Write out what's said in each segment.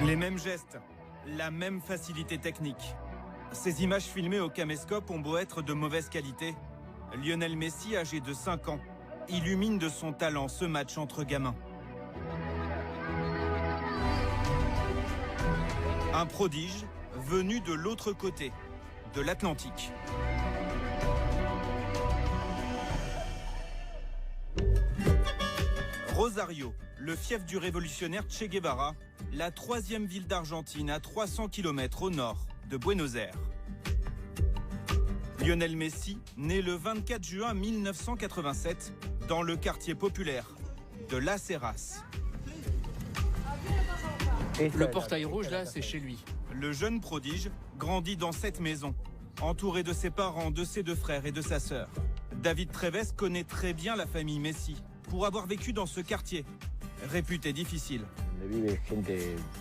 Les mêmes gestes, la même facilité technique. Ces images filmées au caméscope ont beau être de mauvaise qualité. Lionel Messi, âgé de 5 ans, illumine de son talent ce match entre gamins. Un prodige venu de l'autre côté, de l'Atlantique. Rosario, le fief du révolutionnaire Che Guevara, la 3e ville d'Argentine à 300 km au nord de Buenos Aires. Lionel Messi, né le 24 juin 1987 dans le quartier populaire de Las Heras. Le portail rouge, là, c'est chez lui. Le jeune prodige grandit dans cette maison, entouré de ses parents, de ses 2 frères et de sa sœur. David Treves connaît très bien la famille Messi, pour avoir vécu dans ce quartier, réputé difficile.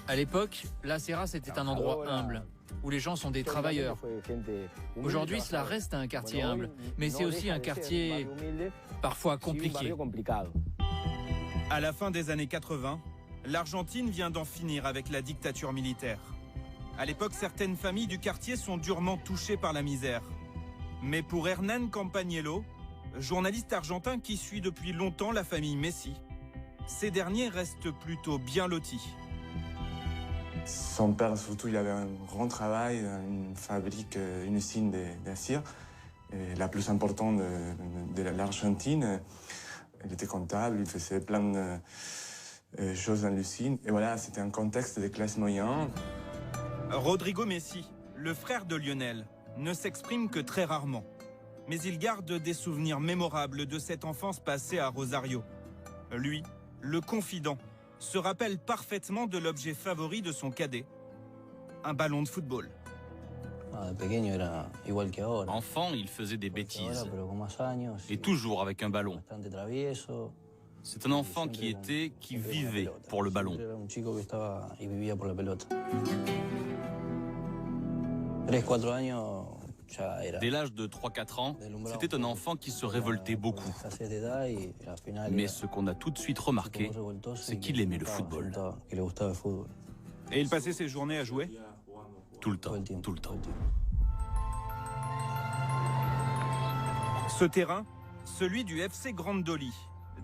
À l'époque, Las Heras était un endroit humble, où les gens sont des travailleurs. Aujourd'hui, cela reste un quartier humble, mais c'est aussi un quartier parfois compliqué. À la fin des années 80, l'Argentine vient d'en finir avec la dictature militaire. À l'époque, certaines familles du quartier sont durement touchées par la misère. Mais pour Hernán Campagnolo, journaliste argentin qui suit depuis longtemps la famille Messi, ces derniers restent plutôt bien lotis. Son père, surtout, il avait un grand travail, une fabrique, une usine d'acier, la plus importante de l'Argentine. Il était comptable, il faisait plein de choses dans l'usine. Et voilà, c'était un contexte de classe moyenne. Rodrigo Messi, le frère de Lionel, ne s'exprime que très rarement. Mais il garde des souvenirs mémorables de cette enfance passée à Rosario. Lui, le confident, se rappelle parfaitement de l'objet favori de son cadet, un ballon de football. Enfant, il faisait des bêtises, et toujours avec un ballon. C'est un enfant qui vivait pour le ballon. Dès l'âge de 3-4 ans, c'était un enfant qui se révoltait beaucoup. Mais ce qu'on a tout de suite remarqué, c'est qu'il aimait le football. Et il passait ses journées à jouer? Tout le temps, tout le temps. Ce terrain, celui du FC Grandoli,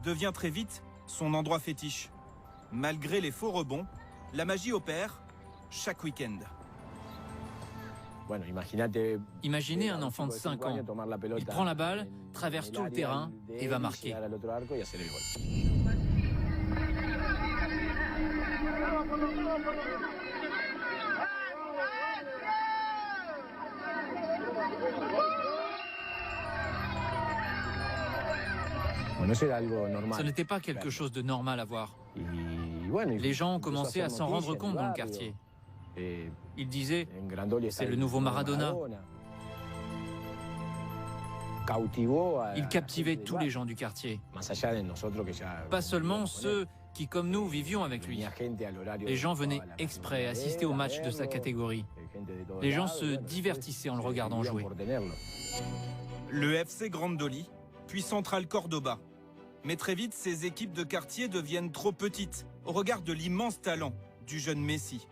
devient très vite son endroit fétiche. Malgré les faux rebonds, la magie opère chaque week-end. Imaginez un enfant de 5 ans. Il prend la balle, traverse tout le terrain et va marquer. Ce n'était pas quelque chose de normal à voir. Les gens ont commencé à s'en rendre compte dans le quartier. Ils disaient, c'est le nouveau Maradona. Il captivait tous les gens du quartier. Pas seulement ceux qui, comme nous, vivions avec lui. Les gens venaient exprès assister au match de sa catégorie. Les gens se divertissaient en le regardant jouer. Le FC Grandoli, puis Central Cordoba. Mais très vite, ces équipes de quartier deviennent trop petites au regard de l'immense talent du jeune Messi.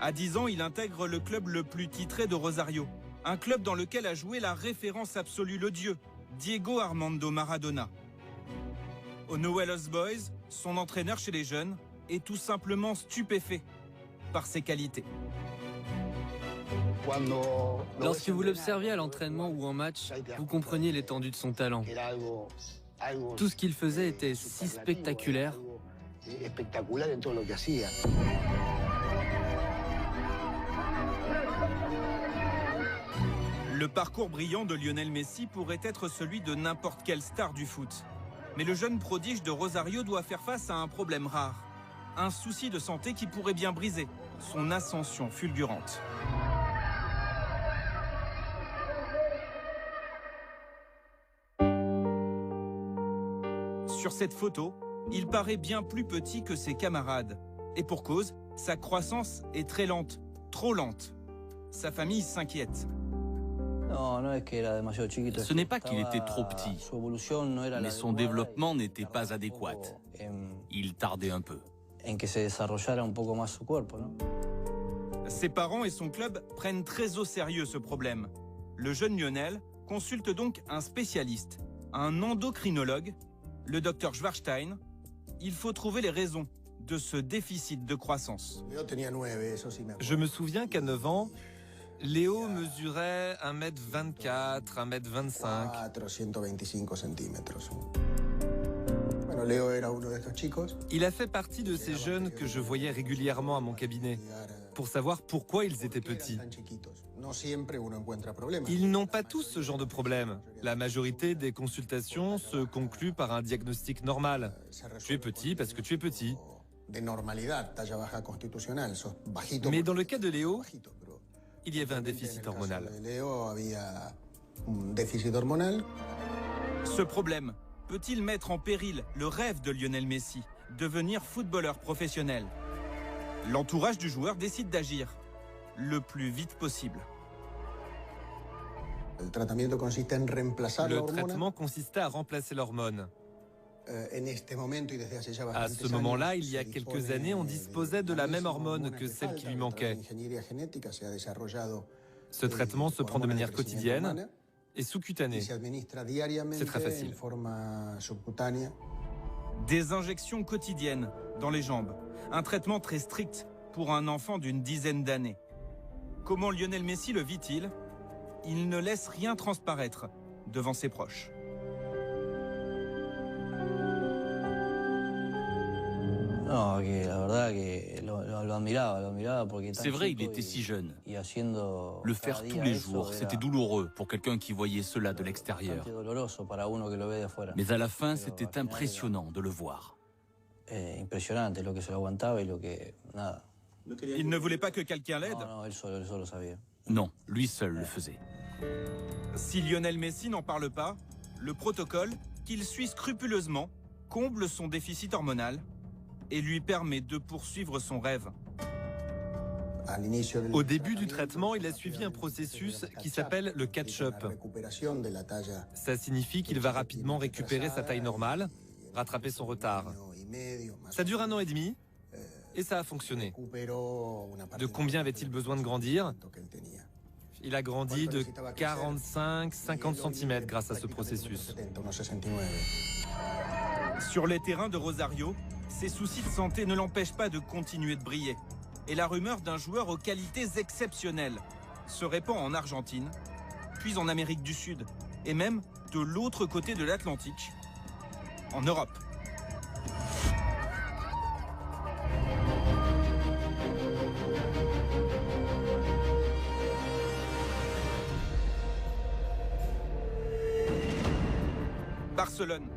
À 10 ans, il intègre le club le plus titré de Rosario. Un club dans lequel a joué la référence absolue, le dieu, Diego Armando Maradona. Au Newell's Boys, son entraîneur chez les jeunes est tout simplement stupéfait par ses qualités. Lorsque vous l'observiez à l'entraînement ou en match, vous compreniez l'étendue de son talent. Tout ce qu'il faisait était si spectaculaire. Le parcours brillant de Lionel Messi pourrait être celui de n'importe quelle star du foot. Mais le jeune prodige de Rosario doit faire face à un problème rare. Un souci de santé qui pourrait bien briser son ascension fulgurante. Sur cette photo, il paraît bien plus petit que ses camarades. Et pour cause, sa croissance est très lente, trop lente. Sa famille s'inquiète. Ce n'est pas qu'il était trop petit, mais son développement n'était pas adéquat. Il tardait un peu. Ses parents et son club prennent très au sérieux ce problème. Le jeune Lionel consulte donc un spécialiste, un endocrinologue, le docteur Schwarstein. Il faut trouver les raisons de ce déficit de croissance. Je me souviens qu'à 9 ans, Léo mesurait 1m24, 1m25. Il a fait partie de ces jeunes que je voyais régulièrement à mon cabinet pour savoir pourquoi ils étaient petits. Ils n'ont pas tous ce genre de problème. La majorité des consultations se concluent par un diagnostic normal. Tu es petit parce que tu es petit. Mais dans le cas de Léo, il y avait un déficit hormonal. Ce problème peut-il mettre en péril le rêve de Lionel Messi, devenir footballeur professionnel? L'entourage du joueur décide d'agir le plus vite possible. Le traitement consistait à remplacer l'hormone. À ce moment-là, il y a quelques années, on disposait de la même hormone que celle qui lui manquait. Ce traitement se prend de manière quotidienne et sous-cutanée. C'est très facile. Des injections quotidiennes dans les jambes. Un traitement très strict pour un enfant d'une dizaine d'années. Comment Lionel Messi le vit-il? Il ne laisse rien transparaître devant ses proches. C'est vrai, il était si jeune. Le faire tous les jours, c'était douloureux pour quelqu'un qui voyait cela de l'extérieur. Mais à la fin, c'était impressionnant de le voir. Il ne voulait pas que quelqu'un l'aide? Non, lui seul le faisait. Si Lionel Messi n'en parle pas, le protocole qu'il suit scrupuleusement comble son déficit hormonal et lui permet de poursuivre son rêve. Au début du traitement, il a suivi un processus qui s'appelle le catch-up. Ça signifie qu'il va rapidement récupérer sa taille normale, rattraper son retard. Ça dure 1 an et demi et ça a fonctionné. De combien avait-il besoin de grandir? Il a grandi de 45-50 cm grâce à ce processus. Sur les terrains de Rosario, ses soucis de santé ne l'empêchent pas de continuer de briller. Et la rumeur d'un joueur aux qualités exceptionnelles se répand en Argentine, puis en Amérique du Sud, et même de l'autre côté de l'Atlantique, en Europe. Barcelone,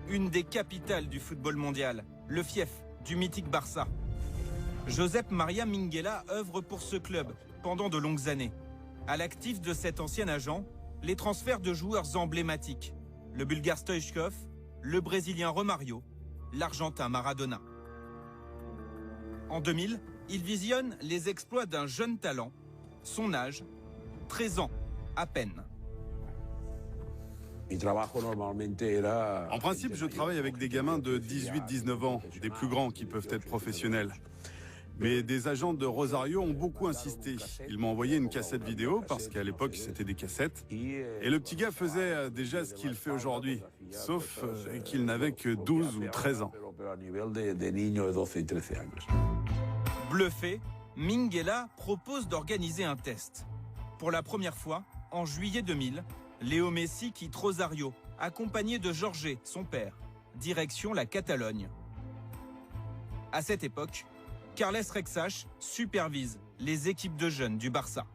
une des capitales du football mondial, le fief du mythique Barça. Josep Maria Minguella œuvre pour ce club pendant de longues années. À l'actif de cet ancien agent, les transferts de joueurs emblématiques, le Bulgare Stoichkov, le Brésilien Romario, l'Argentin Maradona. En 2000, il visionne les exploits d'un jeune talent, son âge, 13 ans à peine. En principe, je travaille avec des gamins de 18-19 ans, des plus grands qui peuvent être professionnels. Mais des agents de Rosario ont beaucoup insisté. Ils m'ont envoyé une cassette vidéo, parce qu'à l'époque, c'était des cassettes. Et le petit gars faisait déjà ce qu'il fait aujourd'hui, sauf qu'il n'avait que 12 ou 13 ans. Bluffé, Minguella propose d'organiser un test. Pour la première fois, en juillet 2000, Léo Messi quitte Rosario, accompagné de Jorge, son père, direction la Catalogne. À cette époque, Carles Rexach supervise les équipes de jeunes du Barça.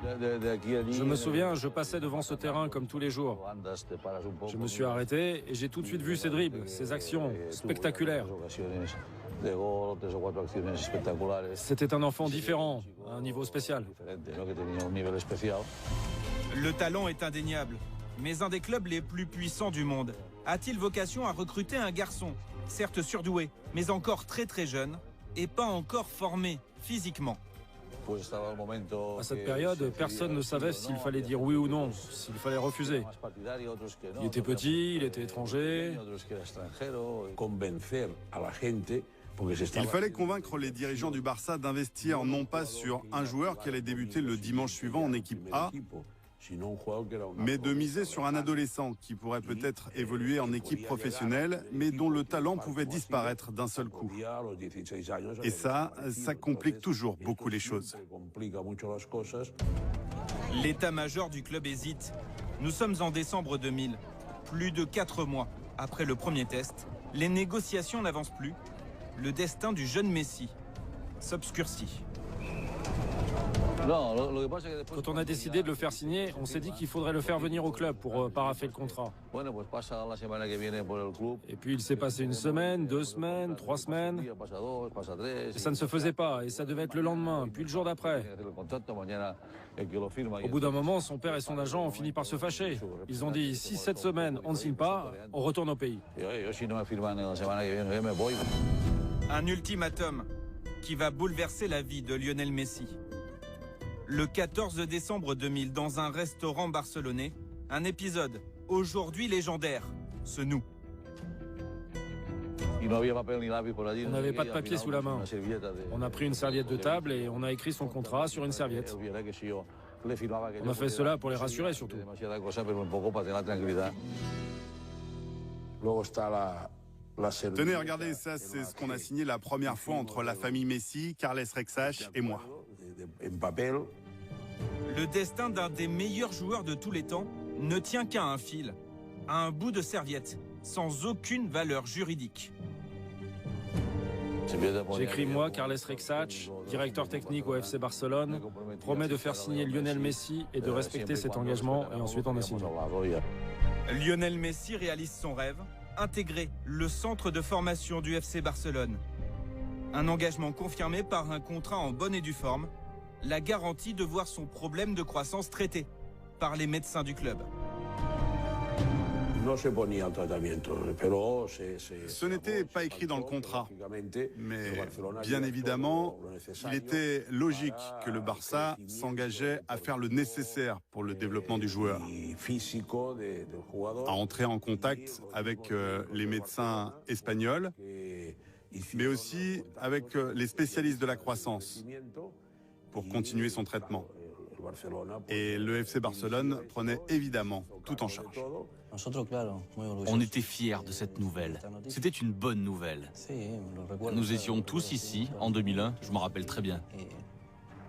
Je me souviens, je passais devant ce terrain comme tous les jours. Je me suis arrêté et j'ai tout de suite vu ses dribbles, ses actions spectaculaires. C'était un enfant différent, à un niveau spécial. Le talent est indéniable, mais un des clubs les plus puissants du monde a-t-il vocation à recruter un garçon, certes surdoué, mais encore très jeune, et pas encore formé physiquement? À cette période, personne ne savait s'il fallait dire oui ou non, s'il fallait refuser. Il était petit, il était étranger. Il fallait convaincre les dirigeants du Barça d'investir non pas sur un joueur qui allait débuter le dimanche suivant en équipe A, mais de miser sur un adolescent qui pourrait peut-être évoluer en équipe professionnelle, mais dont le talent pouvait disparaître d'un seul coup. Et ça complique toujours beaucoup les choses. L'état-major du club hésite. Nous sommes en décembre 2000. Plus de 4 mois après le premier test, les négociations n'avancent plus. Le destin du jeune Messi s'obscurcit. Quand on a décidé de le faire signer, on s'est dit qu'il faudrait le faire venir au club pour paraffer le contrat. Et puis il s'est passé une semaine, 2 semaines, 3 semaines. Et ça ne se faisait pas, et ça devait être le lendemain, puis le jour d'après. Au bout d'un moment, son père et son agent ont fini par se fâcher. Ils ont dit, si cette semaine on ne signe pas, on retourne au pays. Un ultimatum qui va bouleverser la vie de Lionel Messi. Le 14 décembre 2000, dans un restaurant barcelonais, un épisode aujourd'hui légendaire se noue. On n'avait pas de papier sous la main. On a pris une serviette de table et on a écrit son contrat sur une serviette. On a fait cela pour les rassurer surtout. Tenez, regardez, ça c'est ce qu'on a signé la première fois entre la famille Messi, Carles Rexach et moi. Le destin d'un des meilleurs joueurs de tous les temps ne tient qu'à un fil, à un bout de serviette, sans aucune valeur juridique. J'écris moi, Carles Rexach, directeur technique au FC Barcelone, promet de faire signer Lionel Messi et de respecter cet engagement, et ensuite on a signé. Lionel Messi réalise son rêve, intégrer le centre de formation du FC Barcelone. Un engagement confirmé par un contrat en bonne et due forme, la garantie de voir son problème de croissance traité par les médecins du club. Ce n'était pas écrit dans le contrat, mais bien évidemment, il était logique que le Barça s'engageait à faire le nécessaire pour le développement du joueur, à entrer en contact avec les médecins espagnols, mais aussi avec les spécialistes de la croissance pour continuer son traitement. Et le FC Barcelone prenait évidemment tout en charge. On était fiers de cette nouvelle. C'était une bonne nouvelle. Nous étions tous ici en 2001, je m'en rappelle très bien.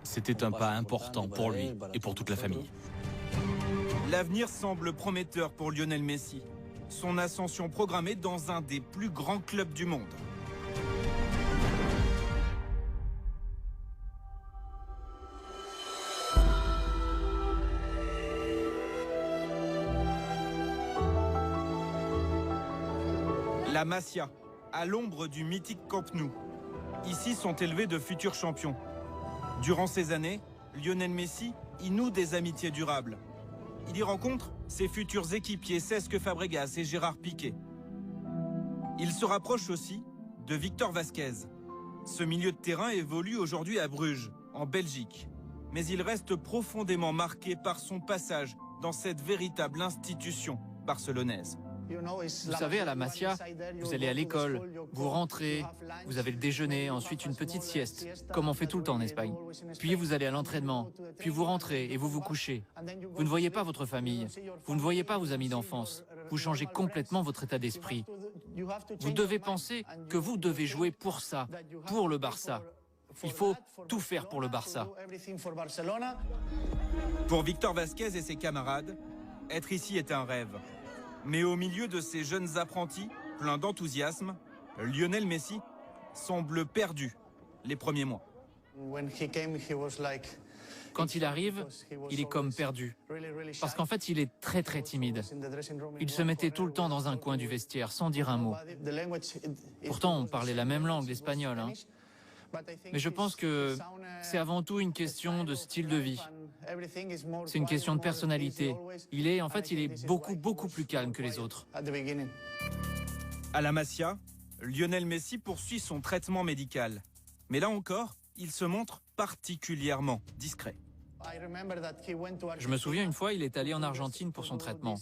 C'était un pas important pour lui et pour toute la famille. L'avenir semble prometteur pour Lionel Messi. Son ascension programmée dans un des plus grands clubs du monde. La Masia, à l'ombre du mythique Camp Nou. Ici sont élevés de futurs champions. Durant ces années, Lionel Messi y noue des amitiés durables. Il y rencontre ses futurs équipiers Cesc Fabregas et Gérard Piqué. Il se rapproche aussi de Victor Vasquez. Ce milieu de terrain évolue aujourd'hui à Bruges, en Belgique. Mais il reste profondément marqué par son passage dans cette véritable institution barcelonaise. Vous savez, à la Masia, vous allez à l'école, vous rentrez, vous avez le déjeuner, ensuite une petite sieste, comme on fait tout le temps en Espagne. Puis vous allez à l'entraînement, puis vous rentrez et vous vous couchez. Vous ne voyez pas votre famille, vous ne voyez pas vos amis d'enfance. Vous changez complètement votre état d'esprit. Vous devez penser que vous devez jouer pour ça, pour le Barça. Il faut tout faire pour le Barça. Pour Victor Vasquez et ses camarades, être ici est un rêve. Mais au milieu de ces jeunes apprentis, pleins d'enthousiasme, Lionel Messi semble perdu les premiers mois. Quand il arrive, il est comme perdu. Parce qu'en fait, il est très très timide. Il se mettait tout le temps dans un coin du vestiaire, sans dire un mot. Pourtant, on parlait la même langue, l'espagnol. Mais je pense que c'est avant tout une question de style de vie. C'est une question de personnalité. Il est beaucoup plus calme que les autres. À la Masia, Lionel Messi poursuit son traitement médical. Mais là encore, il se montre particulièrement discret. Je me souviens une fois, il est allé en Argentine pour son traitement.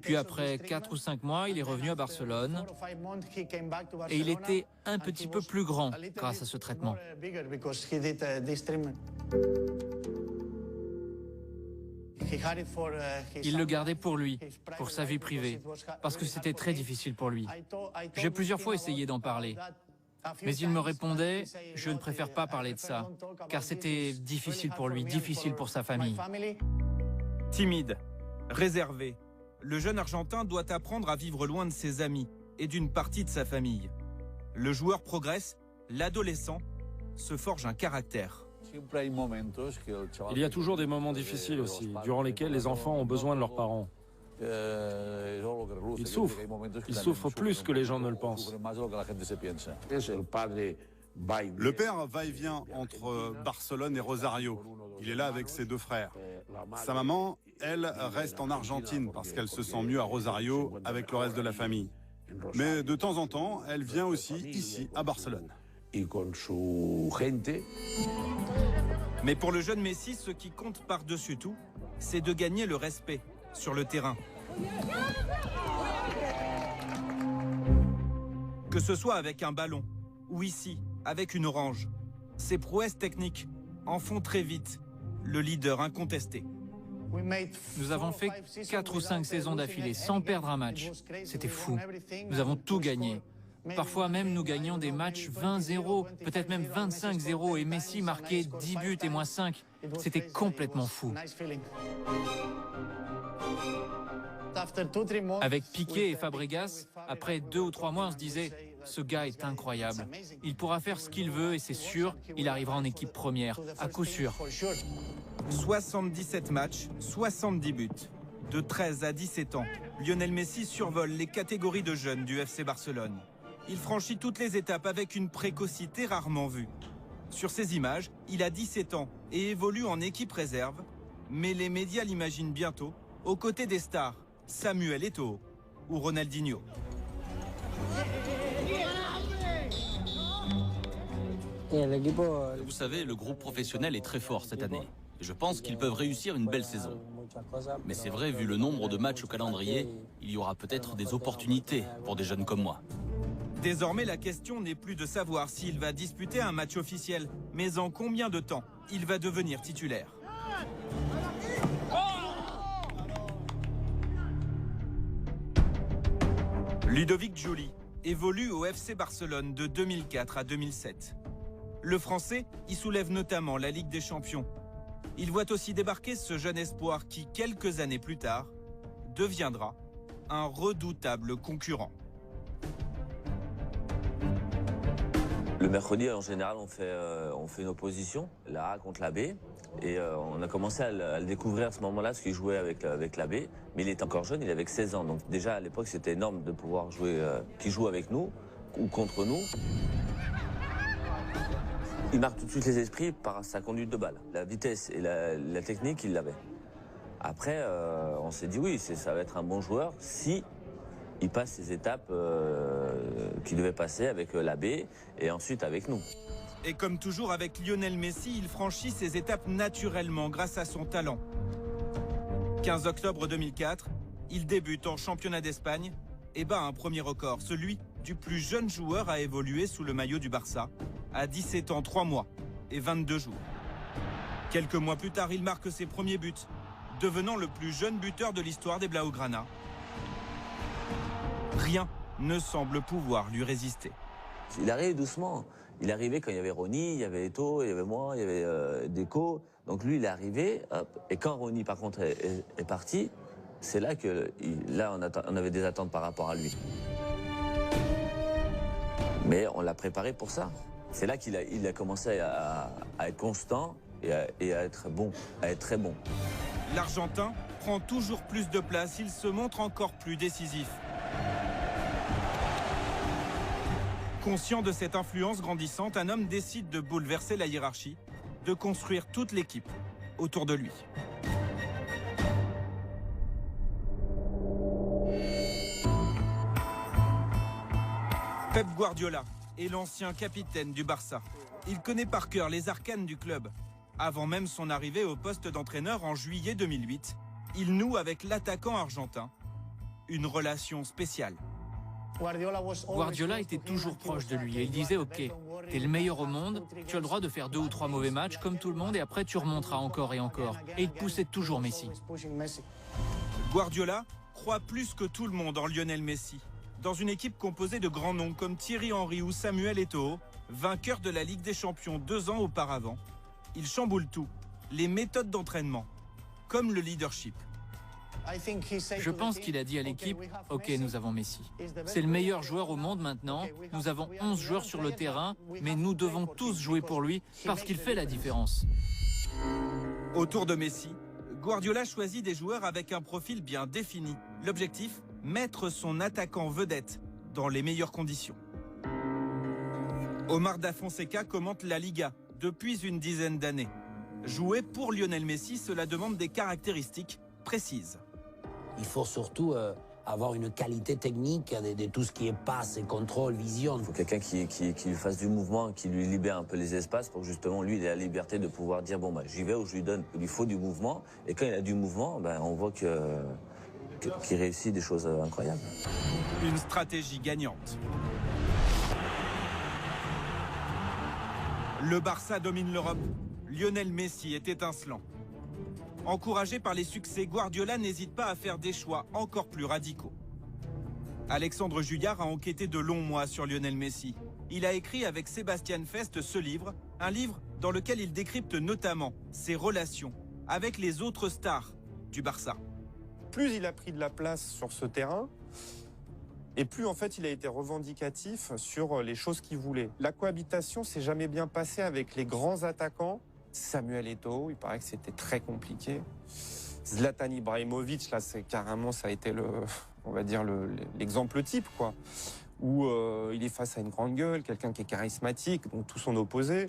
Puis après 4 ou 5 mois, il est revenu à Barcelone et il était un petit peu plus grand grâce à ce traitement. Il le gardait pour lui, pour sa vie privée, parce que c'était très difficile pour lui. J'ai plusieurs fois essayé d'en parler, mais il me répondait « Je ne préfère pas parler de ça, car c'était difficile pour lui, difficile pour sa famille. » Timide, réservé, le jeune Argentin doit apprendre à vivre loin de ses amis et d'une partie de sa famille. Le joueur progresse, l'adolescent se forge un caractère. Il y a toujours des moments difficiles aussi, durant lesquels les enfants ont besoin de leurs parents. Ils souffrent plus que les gens ne le pensent. Le père va et vient entre Barcelone et Rosario. Il est là avec ses 2 frères. Sa maman, elle, reste en Argentine parce qu'elle se sent mieux à Rosario avec le reste de la famille. Mais de temps en temps, elle vient aussi ici, à Barcelone. Mais pour le jeune Messi, ce qui compte par-dessus tout, c'est de gagner le respect sur le terrain. Que ce soit avec un ballon ou ici, avec une orange, ses prouesses techniques en font très vite le leader incontesté. Nous avons fait 4 ou 5 saisons d'affilée sans perdre un match. C'était fou. Nous avons tout gagné. Parfois même, nous gagnions des matchs 20-0, peut-être même 25-0, et Messi marquait 10 buts et moins 5. C'était complètement fou. Avec Piqué et Fabregas, après 2 ou 3 mois, on se disait « Ce gars est incroyable. Il pourra faire ce qu'il veut et c'est sûr, il arrivera en équipe première, à coup sûr. » 77 matchs, 70 buts. De 13 à 17 ans, Lionel Messi survole les catégories de jeunes du FC Barcelone. Il franchit toutes les étapes avec une précocité rarement vue. Sur ces images, il a 17 ans et évolue en équipe réserve, mais les médias l'imaginent bientôt aux côtés des stars Samuel Eto'o ou Ronaldinho. Vous savez, le groupe professionnel est très fort cette année. Je pense qu'ils peuvent réussir une belle saison. Mais c'est vrai, vu le nombre de matchs au calendrier, il y aura peut-être des opportunités pour des jeunes comme moi. Désormais, la question n'est plus de savoir s'il va disputer un match officiel, mais en combien de temps il va devenir titulaire. Ludovic Giuli évolue au FC Barcelone de 2004 à 2007. Le Français y soulève notamment la Ligue des Champions. Il voit aussi débarquer ce jeune espoir qui, quelques années plus tard, deviendra un redoutable concurrent. Le mercredi, en général, on fait une opposition, la A contre la B. Et on a commencé à le découvrir à ce moment-là, parce qu'il jouait avec la B. Mais il est encore jeune, il avait 16 ans. Donc déjà, à l'époque, c'était énorme de pouvoir jouer, qu'il joue avec nous ou contre nous. Il marque tout de suite les esprits par sa conduite de balle. La vitesse et la technique, il l'avait. Après, on s'est dit oui, ça va être un bon joueur si il passe ces étapes qu'il devait passer avec la B et ensuite avec nous. Et comme toujours avec Lionel Messi, il franchit ces étapes naturellement grâce à son talent. 15 octobre 2004, il débute en championnat d'Espagne et bat un premier record, celui du plus jeune joueur à évoluer sous le maillot du Barça, à 17 ans, 3 mois et 22 jours. Quelques mois plus tard, il marque ses premiers buts, devenant le plus jeune buteur de l'histoire des Blaugrana. Rien ne semble pouvoir lui résister. Il arrivait doucement. Il arrivait quand il y avait Ronny, il y avait Eto'o, il y avait moi, il y avait Deco. Donc lui, il est arrivé. Hop, et quand Ronny, par contre, est parti, c'est là que on avait des attentes par rapport à lui. Mais on l'a préparé pour ça. C'est là qu'il a commencé à être constant et à être bon, à être très bon. L'Argentin prend toujours plus de place. Il se montre encore plus décisif. Conscient de cette influence grandissante, un homme décide de bouleverser la hiérarchie, de construire toute l'équipe autour de lui. Pep Guardiola est l'ancien capitaine du Barça. Il connaît par cœur les arcanes du club. Avant même son arrivée au poste d'entraîneur en juillet 2008, il noue avec l'attaquant argentin une relation spéciale. Guardiola était toujours proche de lui et il disait « Ok, t'es le meilleur au monde, tu as le droit de faire 2 ou 3 mauvais matchs comme tout le monde et après tu remonteras encore et encore. » Et il poussait toujours Messi. Guardiola croit plus que tout le monde en Lionel Messi. Dans une équipe composée de grands noms comme Thierry Henry ou Samuel Eto'o, vainqueur de la Ligue des Champions 2 ans auparavant, il chamboule tout, les méthodes d'entraînement, comme le leadership. Je pense qu'il a dit à l'équipe « Ok, nous avons Messi. C'est le meilleur joueur au monde maintenant. Nous avons 11 joueurs sur le terrain, mais nous devons tous jouer pour lui parce qu'il fait la différence. » Autour de Messi, Guardiola choisit des joueurs avec un profil bien défini. L'objectif, mettre son attaquant vedette dans les meilleures conditions. Omar Da Fonseca commente la Liga depuis une dizaine d'années. Jouer pour Lionel Messi, cela demande des caractéristiques précises. Il faut surtout avoir une qualité technique de tout ce qui est passe, contrôle, vision. Il faut quelqu'un qui lui fasse du mouvement, qui lui libère un peu les espaces pour que justement lui il ait la liberté de pouvoir dire bon bah j'y vais ou je lui donne. Il lui faut du mouvement et quand il a du mouvement, on voit qu'il réussit des choses incroyables. Une stratégie gagnante. Le Barça domine l'Europe. Lionel Messi est étincelant. Encouragé par les succès, Guardiola n'hésite pas à faire des choix encore plus radicaux. Alexandre Juillard a enquêté de longs mois sur Lionel Messi. Il a écrit avec Sébastien Fest ce livre, un livre dans lequel il décrypte notamment ses relations avec les autres stars du Barça. Plus il a pris de la place sur ce terrain, et plus en fait il a été revendicatif sur les choses qu'il voulait. La cohabitation s'est jamais bien passée avec les grands attaquants. Samuel Eto'o, il paraît que c'était très compliqué. Zlatan Ibrahimovic, là, c'est carrément, ça a été l'exemple type, quoi. Où il est face à une grande gueule, quelqu'un qui est charismatique, donc tout son opposé.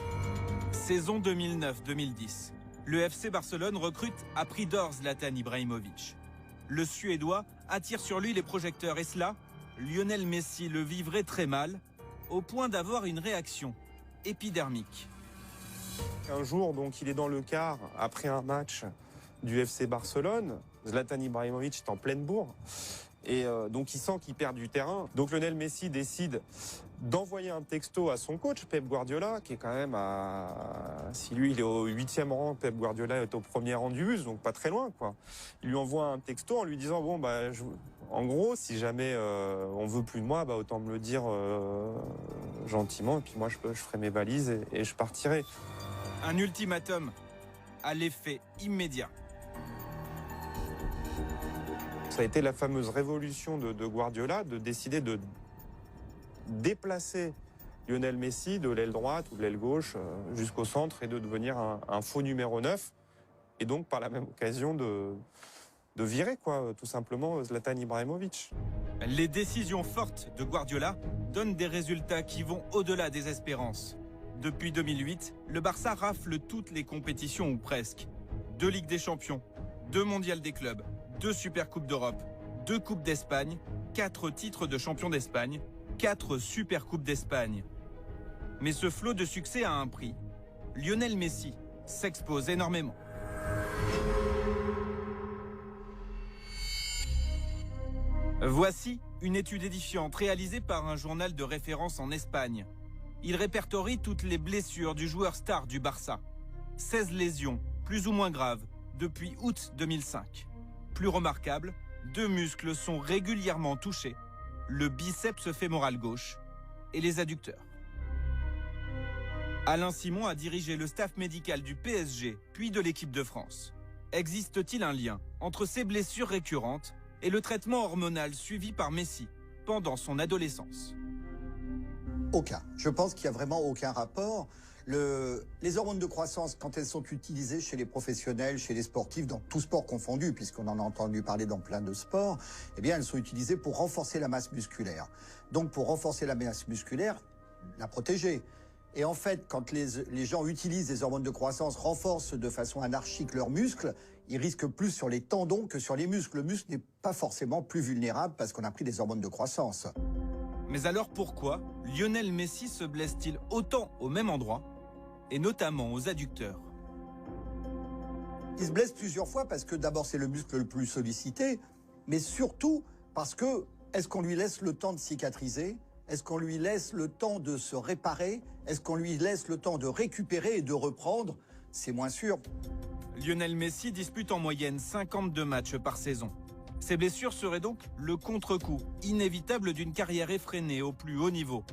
Saison 2009-2010. Le FC Barcelone recrute à prix d'or Zlatan Ibrahimovic. Le Suédois attire sur lui les projecteurs et cela, Lionel Messi le vivrait très mal, au point d'avoir une réaction épidermique. Un jour, donc, il est dans le car après un match du FC Barcelone. Zlatan Ibrahimovic est en pleine bourre. Et donc, il sent qu'il perd du terrain. Donc, Lionel Messi décide d'envoyer un texto à son coach, Pep Guardiola, qui est quand même si lui, il est au 8e rang, Pep Guardiola est au 1er rang du bus, donc pas très loin, quoi. Il lui envoie un texto en lui disant, bon, bah, en gros, si jamais on veut plus de moi, bah, autant me le dire gentiment. Et puis moi, je ferai mes valises et je partirai. Un ultimatum à l'effet immédiat. Ça a été la fameuse révolution de Guardiola de décider de déplacer Lionel Messi de l'aile droite ou de l'aile gauche jusqu'au centre et de devenir un faux numéro 9. Et donc, par la même occasion, de virer, quoi, tout simplement, Zlatan Ibrahimovic. Les décisions fortes de Guardiola donnent des résultats qui vont au-delà des espérances. Depuis 2008, le Barça rafle toutes les compétitions ou presque. 2 Ligues des Champions, 2 Mondiales des clubs, 2 Supercoupes d'Europe, 2 Coupes d'Espagne, 4 titres de champion d'Espagne, 4 Supercoupes d'Espagne. Mais ce flot de succès a un prix. Lionel Messi s'expose énormément. Voici une étude édifiante réalisée par un journal de référence en Espagne. Il répertorie toutes les blessures du joueur star du Barça. 16 lésions, plus ou moins graves, depuis août 2005. Plus remarquable, 2 muscles sont régulièrement touchés, le biceps fémoral gauche et les adducteurs. Alain Simon a dirigé le staff médical du PSG, puis de l'équipe de France. Existe-t-il un lien entre ces blessures récurrentes et le traitement hormonal suivi par Messi pendant son adolescence? Aucun. Je pense qu'il n'y a vraiment aucun rapport. Les hormones de croissance, quand elles sont utilisées chez les professionnels, chez les sportifs, dans tout sport confondu, puisqu'on en a entendu parler dans plein de sports, eh bien, elles sont utilisées pour renforcer la masse musculaire. Donc, pour renforcer la masse musculaire, la protéger. Et en fait, quand les gens utilisent des hormones de croissance, renforcent de façon anarchique leurs muscles, ils risquent plus sur les tendons que sur les muscles. Le muscle n'est pas forcément plus vulnérable parce qu'on a pris des hormones de croissance. Mais alors pourquoi Lionel Messi se blesse-t-il autant au même endroit et notamment aux adducteurs. Il se blesse plusieurs fois parce que d'abord c'est le muscle le plus sollicité, mais surtout parce que est-ce qu'on lui laisse le temps de cicatriser? Est-ce qu'on lui laisse le temps de se réparer? Est-ce qu'on lui laisse le temps de récupérer et de reprendre? C'est moins sûr. Lionel Messi dispute en moyenne 52 matchs par saison. Ces blessures seraient donc le contre-coup inévitable d'une carrière effrénée au plus haut niveau.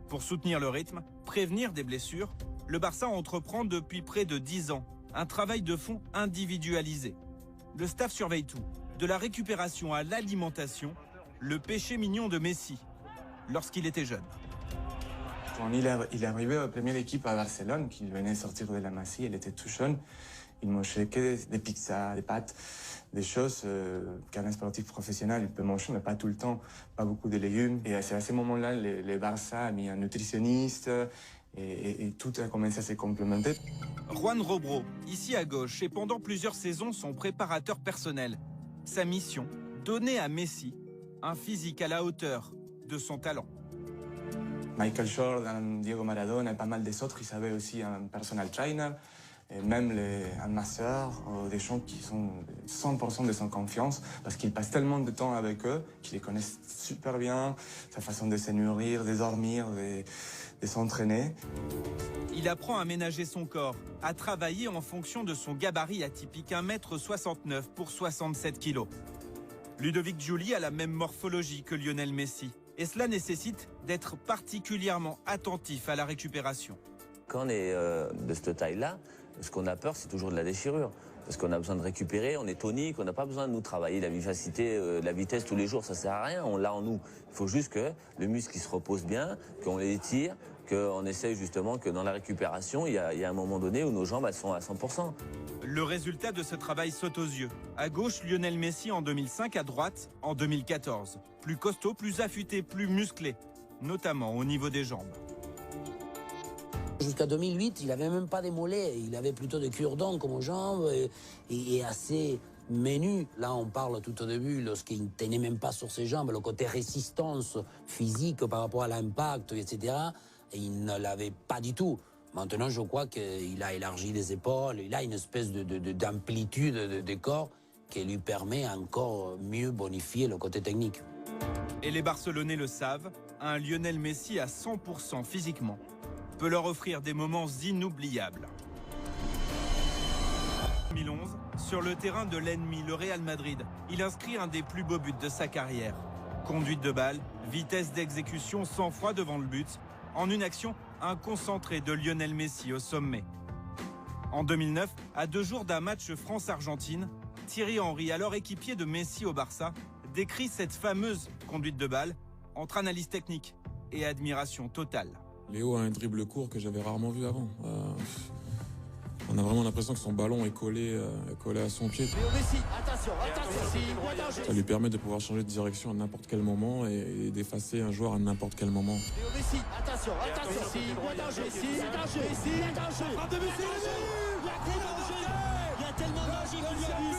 Pour soutenir le rythme, prévenir des blessures, le Barça entreprend depuis près de 10 ans un travail de fond individualisé. Le staff surveille tout, de la récupération à l'alimentation, le péché mignon de Messi, lorsqu'il était jeune. Quand il est arrivé à la première équipe à Barcelone, qu'il venait sortir de la Masie, il était tout jeune. Il mangeait que des pizzas, des pâtes, des choses qu'un sportif professionnel il peut manger, mais pas tout le temps, pas beaucoup de légumes. Et c'est à ce moment-là, le Barça a mis un nutritionniste et tout a commencé à se complémenter. Juan Robro, ici à gauche, et pendant plusieurs saisons son préparateur personnel. Sa mission, donner à Messi un physique à la hauteur de son talent. Michael Jordan, Diego Maradona et pas mal des autres, ils avaient aussi un personal trainer. Et même un masseur, des gens qui sont 100% de son confiance, parce qu'ils passent tellement de temps avec eux, qu'ils les connaissent super bien, sa façon de se nourrir, de dormir, de s'entraîner. Il apprend à ménager son corps, à travailler en fonction de son gabarit atypique, 1,69 m pour 67 kg. Ludovic Giuli a la même morphologie que Lionel Messi, et cela nécessite d'être particulièrement attentif à la récupération. Quand on est de cette taille-là, ce qu'on a peur, c'est toujours de la déchirure. Parce qu'on a besoin de récupérer, on est tonique, on n'a pas besoin de nous travailler la vivacité, la vitesse tous les jours, ça sert à rien, on l'a en nous. Il faut juste que le muscle il se repose bien, qu'on l'étire, qu'on essaye justement que dans la récupération, il y a un moment donné où nos jambes elles sont à 100%. Le résultat de ce travail saute aux yeux. À gauche, Lionel Messi en 2005, à droite, en 2014. Plus costaud, plus affûté, plus musclé, notamment au niveau des jambes. Jusqu'à 2008, il n'avait même pas des mollets, il avait plutôt des cure-dents comme aux jambes et assez menu. Là, on parle tout au début, lorsqu'il ne tenait même pas sur ses jambes, le côté résistance physique par rapport à l'impact, etc. Et il ne l'avait pas du tout. Maintenant, je crois qu'il a élargi les épaules, il a une espèce d'amplitude de corps qui lui permet encore mieux bonifier le côté technique. Et les Barcelonais le savent, un Lionel Messi à 100% physiquement peut leur offrir des moments inoubliables. 2011, sur le terrain de l'ennemi, le Real Madrid, il inscrit un des plus beaux buts de sa carrière. Conduite de balle, vitesse d'exécution, sang-froid devant le but, en une action, un concentré de Lionel Messi au sommet. En 2009, à 2 jours d'un match France-Argentine, Thierry Henry, alors équipier de Messi au Barça, décrit cette fameuse conduite de balle entre analyse technique et admiration totale. Léo a un dribble court que j'avais rarement vu avant. On a vraiment l'impression que son ballon est collé à son pied. Léo Messi, attention, ça lui permet de pouvoir changer de direction à n'importe quel moment et d'effacer un joueur à n'importe quel moment. Léo Messi, attention,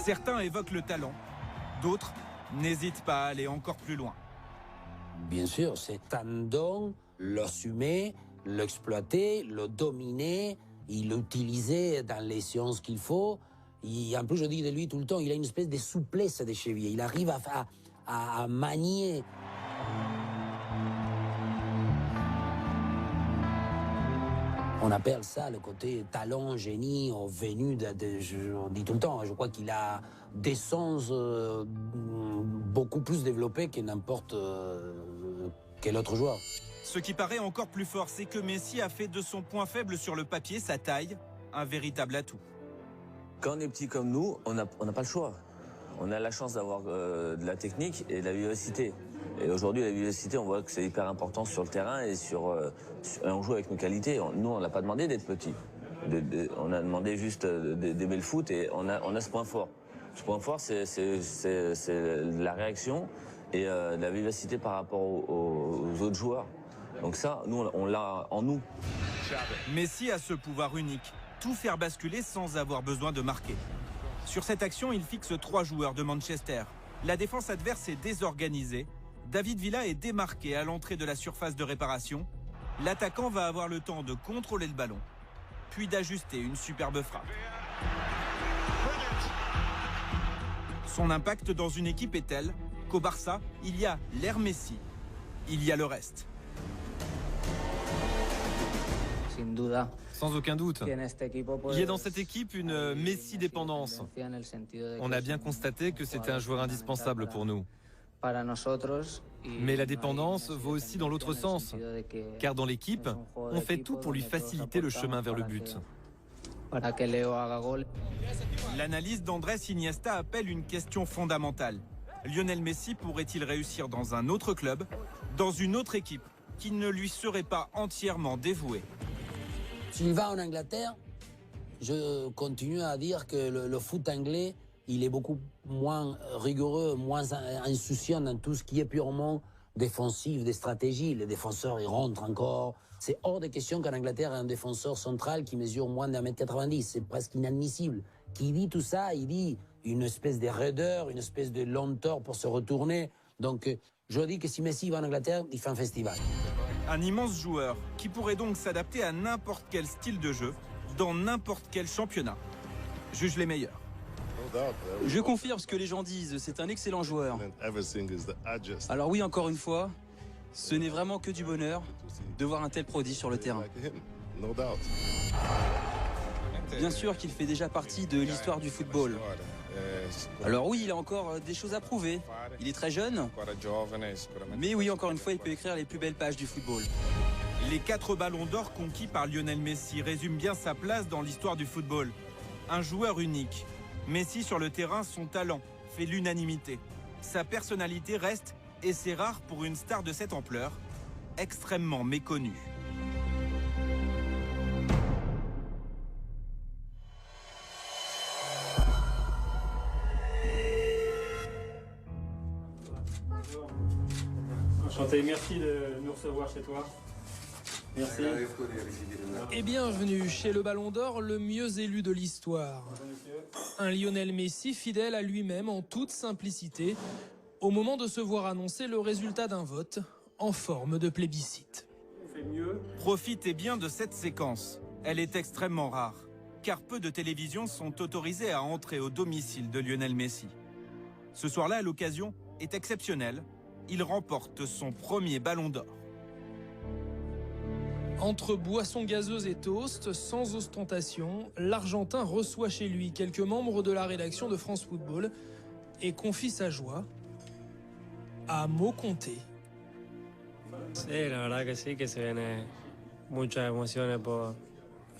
certains évoquent le talent, d'autres n'hésitent pas à aller encore plus loin. Bien sûr, c'est un don, l'assumer, l'exploiter, le dominer, il l'utiliser dans les séances qu'il faut. En plus, je dis de lui tout le temps, il a une espèce de souplesse des chevilles. Il arrive à manier. On appelle ça le côté talent, génie, venu on dit tout le temps, je crois qu'il a des sens beaucoup plus développés que n'importe quel autre joueur. Ce qui paraît encore plus fort, c'est que Messi a fait de son point faible sur le papier, sa taille, un véritable atout. Quand on est petit comme nous, on n'a pas le choix. On a la chance d'avoir de la technique et de la vivacité. Et aujourd'hui, la vivacité, on voit que c'est hyper important sur le terrain et on joue avec nos qualités. Nous, on n'a pas demandé d'être petit. On a demandé juste d'aimer le foot et on a ce point fort. Ce point fort, c'est la réaction et la vivacité par rapport aux autres joueurs. Donc ça, nous, on l'a en nous. Messi a ce pouvoir unique, tout faire basculer sans avoir besoin de marquer. Sur cette action, il fixe 3 joueurs de Manchester. La défense adverse est désorganisée. David Villa est démarqué à l'entrée de la surface de réparation. L'attaquant va avoir le temps de contrôler le ballon puis d'ajuster une superbe frappe. Son impact dans une équipe est tel qu'au Barça, il y a l'ère Messi, il y a le reste. Sans aucun doute. Il y a dans cette équipe une Messi-dépendance. On a bien constaté que c'était un joueur indispensable pour nous. Mais la dépendance vaut aussi dans l'autre sens, car dans l'équipe, on fait tout pour lui faciliter le chemin vers le but. L'analyse d'Andrés Iniesta appelle une question fondamentale. Lionel Messi pourrait-il réussir dans un autre club, dans une autre équipe, qui ne lui serait pas entièrement dévouée? S'il va en Angleterre, je continue à dire que le foot anglais, il est beaucoup moins rigoureux, moins insouciant dans tout ce qui est purement défensif, des stratégies. Les défenseurs, ils rentrent encore. C'est hors de question qu'en Angleterre, un défenseur central qui mesure moins d'1,90 m. C'est presque inadmissible. Qui dit tout ça, il dit une espèce de raideur, une espèce de lenteur pour se retourner. Donc, je dis que si Messi va en Angleterre, il fait un festival. Un immense joueur qui pourrait donc s'adapter à n'importe quel style de jeu, dans n'importe quel championnat. Juge les meilleurs. Je confirme ce que les gens disent, c'est un excellent joueur. Alors oui, encore une fois, ce n'est vraiment que du bonheur de voir un tel prodige sur le terrain. Bien sûr qu'il fait déjà partie de l'histoire du football. Alors oui, il a encore des choses à prouver. Il est très jeune, mais oui, encore une fois, il peut écrire les plus belles pages du football. Les 4 ballons d'or conquis par Lionel Messi résument bien sa place dans l'histoire du football. Un joueur unique. Messi sur le terrain, son talent fait l'unanimité. Sa personnalité reste, et c'est rare pour une star de cette ampleur, extrêmement méconnue. Enchanté, merci de nous recevoir chez toi. Merci. Et bienvenue chez le Ballon d'Or, le mieux élu de l'histoire. Un Lionel Messi fidèle à lui-même en toute simplicité, au moment de se voir annoncer le résultat d'un vote en forme de plébiscite. Profitez bien de cette séquence. Elle est extrêmement rare, car peu de télévisions sont autorisées à entrer au domicile de Lionel Messi. Ce soir-là, l'occasion est exceptionnelle. Il remporte son premier Ballon d'Or. Entre boissons gazeuses et toast, sans ostentation, l'Argentin reçoit chez lui quelques membres de la rédaction de France Football et confie sa joie à mots comptés.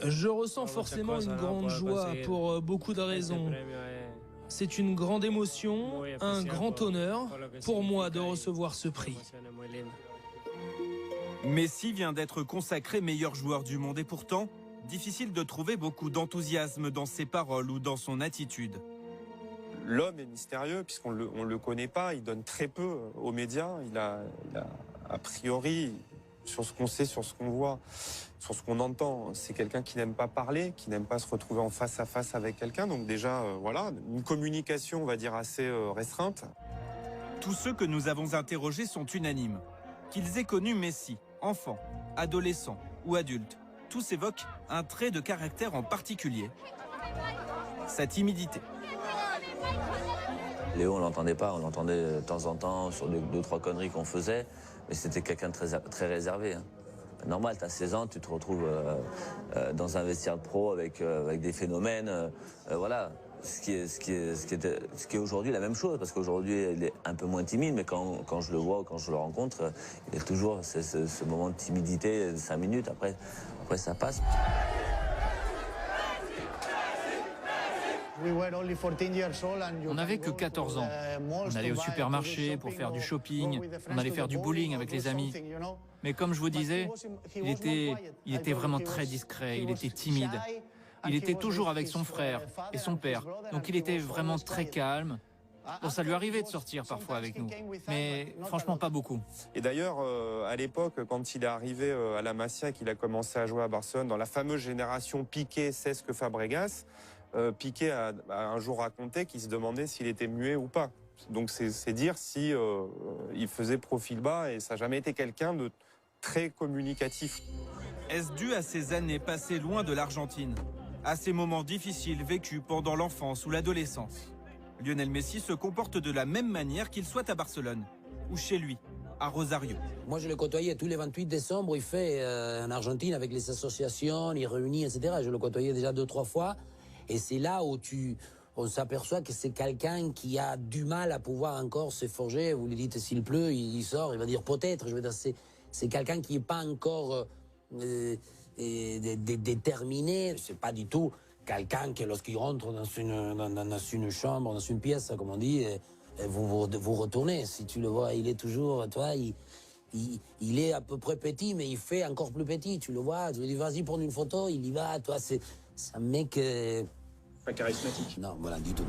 Je ressens forcément une grande joie pour beaucoup de raisons. C'est une grande émotion, un grand honneur pour moi de recevoir ce prix. Messi vient d'être consacré meilleur joueur du monde et pourtant, difficile de trouver beaucoup d'enthousiasme dans ses paroles ou dans son attitude. L'homme est mystérieux puisqu'on ne le connaît pas, il donne très peu aux médias, il a a priori, sur ce qu'on sait, sur ce qu'on voit, sur ce qu'on entend, c'est quelqu'un qui n'aime pas parler, qui n'aime pas se retrouver en face à face avec quelqu'un, donc déjà, voilà, une communication, on va dire, assez restreinte. Tous ceux que nous avons interrogés sont unanimes. Qu'ils aient connu Messi, enfant, adolescent ou adulte, tous évoquent un trait de caractère en particulier, sa timidité. Léo, on l'entendait pas, on l'entendait de temps en temps sur deux, trois conneries qu'on faisait, mais c'était quelqu'un de très réservé. Hein. Normal, tu as 16 ans, tu te retrouves dans un vestiaire pro avec des phénomènes, voilà. Ce qui est aujourd'hui la même chose, parce qu'aujourd'hui il est un peu moins timide, mais quand je le vois, quand je le rencontre, il y a toujours ce moment de timidité de 5 minutes, après ça passe. On n'avait que 14 ans. On allait au supermarché pour faire du shopping, on allait faire du bowling avec les amis. Mais comme je vous disais, il était vraiment très discret, il était timide. Il était toujours avec son frère et son père, donc il était vraiment très calme. Bon, ça lui arrivait de sortir parfois avec nous, mais franchement pas beaucoup. Et d'ailleurs, à l'époque, quand il est arrivé à la Masia et qu'il a commencé à jouer à Barcelone, dans la fameuse génération Piqué, Cesc, Fabregas, Piqué a un jour raconté qu'il se demandait s'il était muet ou pas. Donc c'est dire si il faisait profil bas, et ça n'a jamais été quelqu'un de très communicatif. Est-ce dû à ces années passées loin de l'Argentine, à ces moments difficiles vécus pendant l'enfance ou l'adolescence? Lionel Messi se comporte de la même manière qu'il soit à Barcelone ou chez lui, à Rosario. Moi, je le côtoyais tous les 28 décembre. Il fait en Argentine avec les associations, il réunit, etc. Je le côtoyais déjà 2-3 fois. Et c'est là où on s'aperçoit que c'est quelqu'un qui a du mal à pouvoir encore se forger. Vous lui dites s'il pleut, il sort, il va dire peut-être. Je veux dire, c'est quelqu'un qui n'est pas encore déterminé. C'est pas du tout quelqu'un que lorsqu'il rentre dans une chambre, dans une pièce, comme on dit, vous retournez. Si tu le vois, il est toujours, toi, il est à peu près petit, mais il fait encore plus petit. Tu le vois, tu lui dis vas-y prendre une photo, il y va. Toi, c'est un mec pas charismatique. Non, voilà, du tout.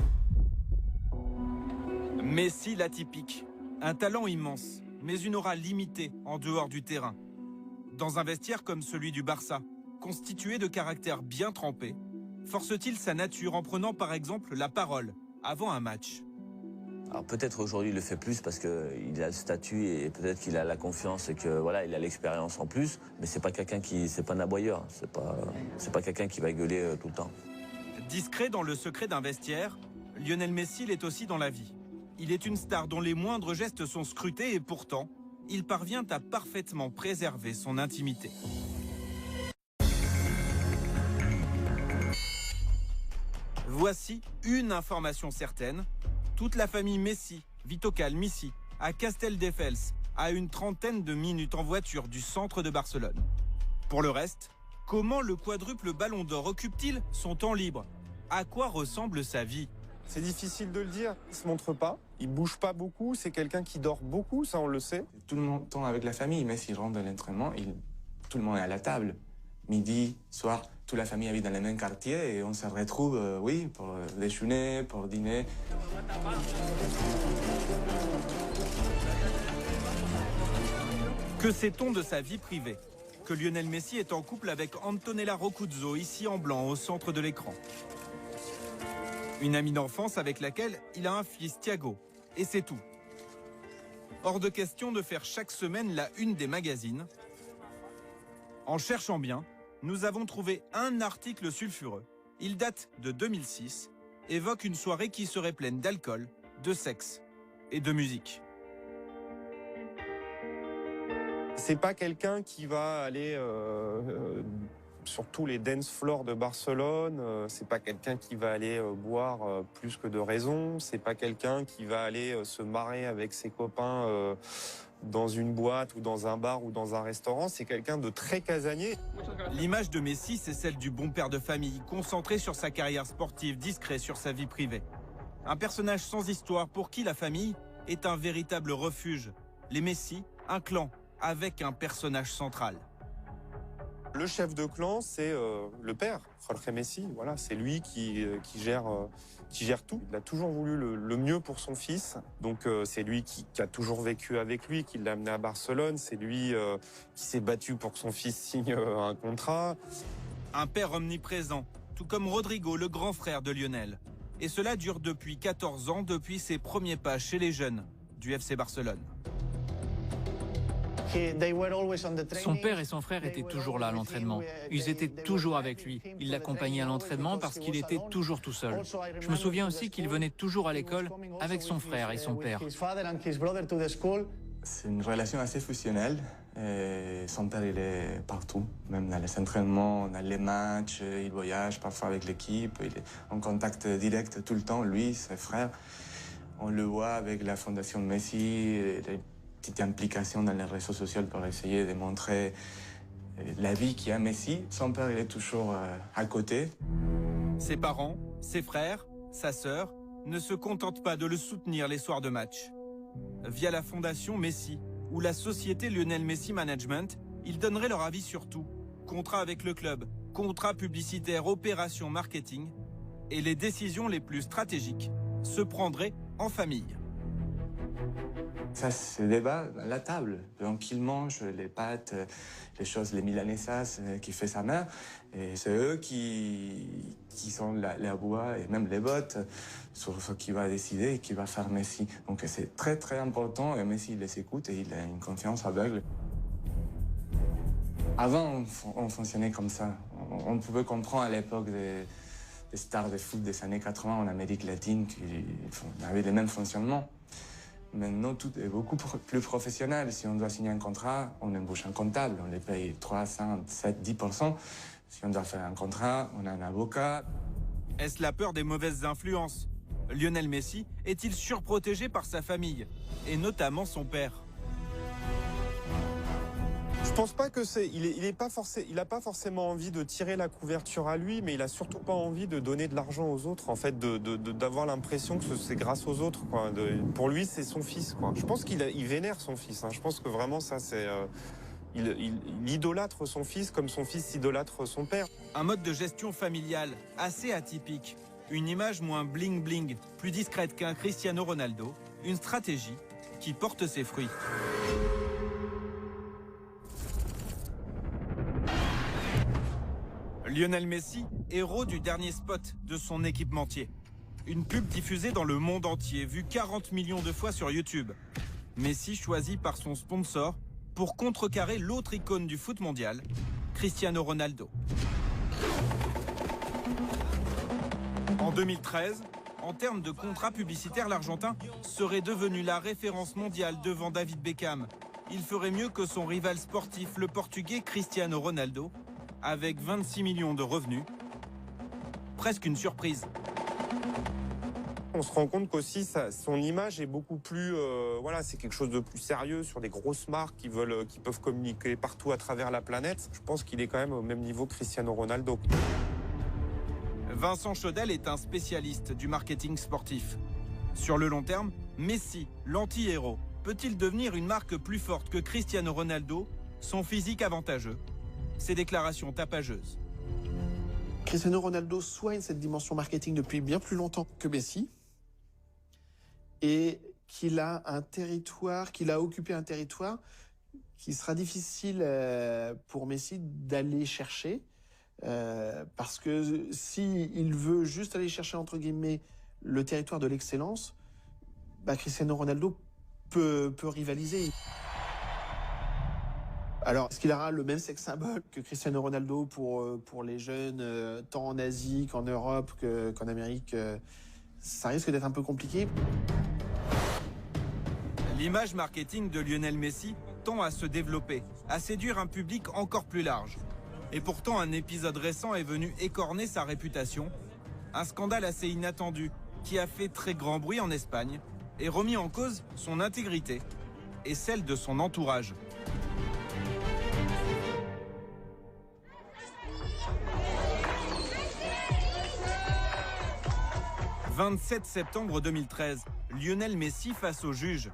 Messi l'atypique, un talent immense, mais une aura limitée en dehors du terrain. Dans un vestiaire comme celui du Barça, constitué de caractères bien trempés, force-t-il sa nature en prenant par exemple la parole avant un match? Alors peut-être aujourd'hui il le fait plus parce qu'il a le statut et peut-être qu'il a la confiance et que voilà, il a l'expérience en plus, mais c'est pas quelqu'un c'est pas un aboyeur, c'est pas quelqu'un qui va gueuler tout le temps. Discret dans le secret d'un vestiaire, Lionel Messi l'est aussi dans la vie. Il est une star dont les moindres gestes sont scrutés et pourtant, il parvient à parfaitement préserver son intimité. Voici une information certaine. Toute la famille Messi vit au calme ici, à Castelldefels, à une trentaine de minutes en voiture du centre de Barcelone. Pour le reste, comment le quadruple Ballon d'Or occupe-t-il son temps libre? À quoi ressemble sa vie? C'est difficile de le dire, il se montre pas, il bouge pas beaucoup, c'est quelqu'un qui dort beaucoup, ça on le sait. Tout le temps avec la famille, mais s'il rentre de l'entraînement, tout le monde est à la table. Midi, soir, toute la famille habite dans le même quartier et on se retrouve, oui, pour déjeuner, pour dîner. Que sait-on de sa vie privée? Que Lionel Messi est en couple avec Antonella Roccuzzo, ici en blanc, au centre de l'écran. Une amie d'enfance avec laquelle il a un fils, Thiago. Et c'est tout. Hors de question de faire chaque semaine la une des magazines. En cherchant bien, nous avons trouvé un article sulfureux. Il date de 2006, évoque une soirée qui serait pleine d'alcool, de sexe et de musique. C'est pas quelqu'un qui va aller sur tous les dance floors de Barcelone, c'est pas quelqu'un qui va aller boire plus que de raison, c'est pas quelqu'un qui va aller se marrer avec ses copains dans une boîte ou dans un bar ou dans un restaurant, c'est quelqu'un de très casanier. L'image de Messi, c'est celle du bon père de famille, concentré sur sa carrière sportive, discret sur sa vie privée. Un personnage sans histoire pour qui la famille est un véritable refuge. Les Messi, un clan, avec un personnage central. Le chef de clan, c'est le père, Jorge Messi. Voilà, c'est lui qui gère tout. Il a toujours voulu le mieux pour son fils. Donc c'est lui qui a toujours vécu avec lui, qui l'a amené à Barcelone. C'est lui qui s'est battu pour que son fils signe un contrat. Un père omniprésent, tout comme Rodrigo, le grand frère de Lionel. Et cela dure depuis 14 ans, depuis ses premiers pas chez les jeunes du FC Barcelone. Son père et son frère étaient toujours là à l'entraînement. Ils étaient toujours avec lui. Ils l'accompagnaient à l'entraînement parce qu'il était toujours tout seul. Je me souviens aussi qu'il venait toujours à l'école avec son frère et son père. C'est une relation assez fusionnelle. Et son père, il est partout, même dans les entraînements, dans les matchs. Il voyage parfois avec l'équipe. Il est en contact direct tout le temps, lui, ses frères. On le voit avec la fondation Messi, petite implication dans les réseaux sociaux pour essayer de montrer la vie qu'il y a Messi. Son père, il est toujours à côté. Ses parents, ses frères, sa sœur ne se contentent pas de le soutenir les soirs de match. Via la fondation Messi ou la société Lionel Messi Management, ils donneraient leur avis sur tout. Contrat avec le club, contrat publicitaire, opération marketing. Et les décisions les plus stratégiques se prendraient en famille. Ça se débat à la table. Donc il mange les pâtes, les choses, les milanesas qui fait sa mère. Et c'est eux qui sont les bois et même les votes sur ce qu'il va décider et qui va faire Messi. Donc c'est très très important et Messi il les écoute et il a une confiance aveugle. Avant, on fonctionnait comme ça. On pouvait comprendre à l'époque des stars de foot des années 80 en Amérique latine qui avaient les mêmes fonctionnements. Maintenant, tout est beaucoup plus professionnel. Si on doit signer un contrat, on embauche un comptable. On les paye 3, 5, 7, 10%. Si on doit faire un contrat, on a un avocat. Est-ce la peur des mauvaises influences? Lionel Messi est-il surprotégé par sa famille, et notamment son père? Je pense pas que c'est. Il a pas forcément envie de tirer la couverture à lui, mais il a surtout pas envie de donner de l'argent aux autres. En fait, d'avoir l'impression que c'est grâce aux autres. Quoi. Pour lui, c'est son fils. Quoi. Je pense qu'il vénère son fils. Hein. Je pense que vraiment ça, c'est. Il idolâtre son fils comme son fils idolâtre son père. Un mode de gestion familiale assez atypique. Une image moins bling-bling, plus discrète qu'un Cristiano Ronaldo. Une stratégie qui porte ses fruits. Lionel Messi, héros du dernier spot de son équipementier. Une pub diffusée dans le monde entier, vue 40 millions de fois sur YouTube. Messi choisi par son sponsor pour contrecarrer l'autre icône du foot mondial, Cristiano Ronaldo. En 2013, en termes de contrat publicitaire, l'Argentin serait devenu la référence mondiale devant David Beckham. Il ferait mieux que son rival sportif, le Portugais Cristiano Ronaldo, avec 26 millions de revenus. Presque une surprise. On se rend compte qu'aussi son image est beaucoup plus... voilà, c'est quelque chose de plus sérieux sur des grosses marques qui peuvent communiquer partout à travers la planète. Je pense qu'il est quand même au même niveau que Cristiano Ronaldo. Vincent Chaudel est un spécialiste du marketing sportif. Sur le long terme, Messi, l'anti-héros, peut-il devenir une marque plus forte que Cristiano Ronaldo, son physique avantageux, ses déclarations tapageuses? Cristiano Ronaldo soigne cette dimension marketing depuis bien plus longtemps que Messi et qu'il a occupé un territoire qui sera difficile pour Messi d'aller chercher parce que s'il veut juste aller chercher entre guillemets le territoire de l'excellence, Cristiano Ronaldo peut rivaliser. Alors, est-ce qu'il aura le même sex symbole que Cristiano Ronaldo pour les jeunes, tant en Asie qu'en Europe qu'en Amérique? Ça risque d'être un peu compliqué. L'image marketing de Lionel Messi tend à se développer, à séduire un public encore plus large. Et pourtant, un épisode récent est venu écorner sa réputation. Un scandale assez inattendu qui a fait très grand bruit en Espagne et remis en cause son intégrité et celle de son entourage. 27 septembre 2013, Lionel Messi face au juge.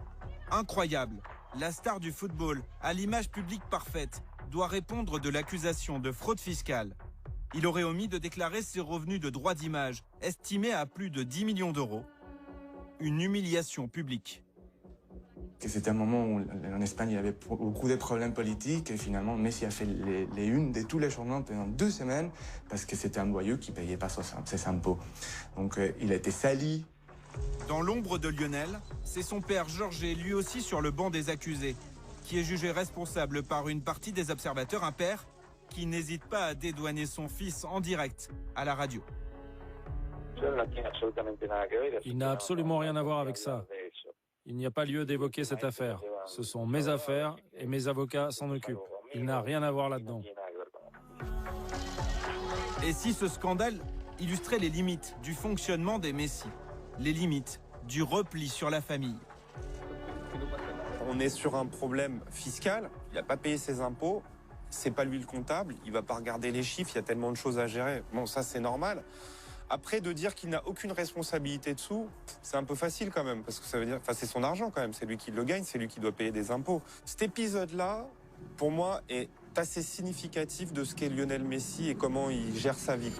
Incroyable, la star du football, à l'image publique parfaite, doit répondre de l'accusation de fraude fiscale. Il aurait omis de déclarer ses revenus de droit d'image, estimés à plus de 10 millions d'euros. Une humiliation publique. C'était un moment où en Espagne il y avait beaucoup de problèmes politiques et finalement Messi a fait les unes de tous les journaux pendant 2 semaines parce que c'était un voyou qui ne payait pas ses impôts. Donc il a été sali. Dans l'ombre de Lionel, c'est son père Jorge, lui aussi sur le banc des accusés, qui est jugé responsable par une partie des observateurs, un père qui n'hésite pas à dédouaner son fils en direct à la radio. Il n'a absolument rien à voir avec ça. Il n'y a pas lieu d'évoquer cette affaire. Ce sont mes affaires et mes avocats s'en occupent. Il n'a rien à voir là-dedans. Et si ce scandale illustrait les limites du fonctionnement des Messi, les limites du repli sur la famille? On est sur un problème fiscal, il n'a pas payé ses impôts, c'est pas lui le comptable, il va pas regarder les chiffres, il y a tellement de choses à gérer. Bon, ça c'est normal. Après, de dire qu'il n'a aucune responsabilité dessous, c'est un peu facile quand même, parce que ça veut dire, c'est son argent quand même, c'est lui qui le gagne, c'est lui qui doit payer des impôts. Cet épisode-là, pour moi, est assez significatif de ce qu'est Lionel Messi et comment il gère sa vie.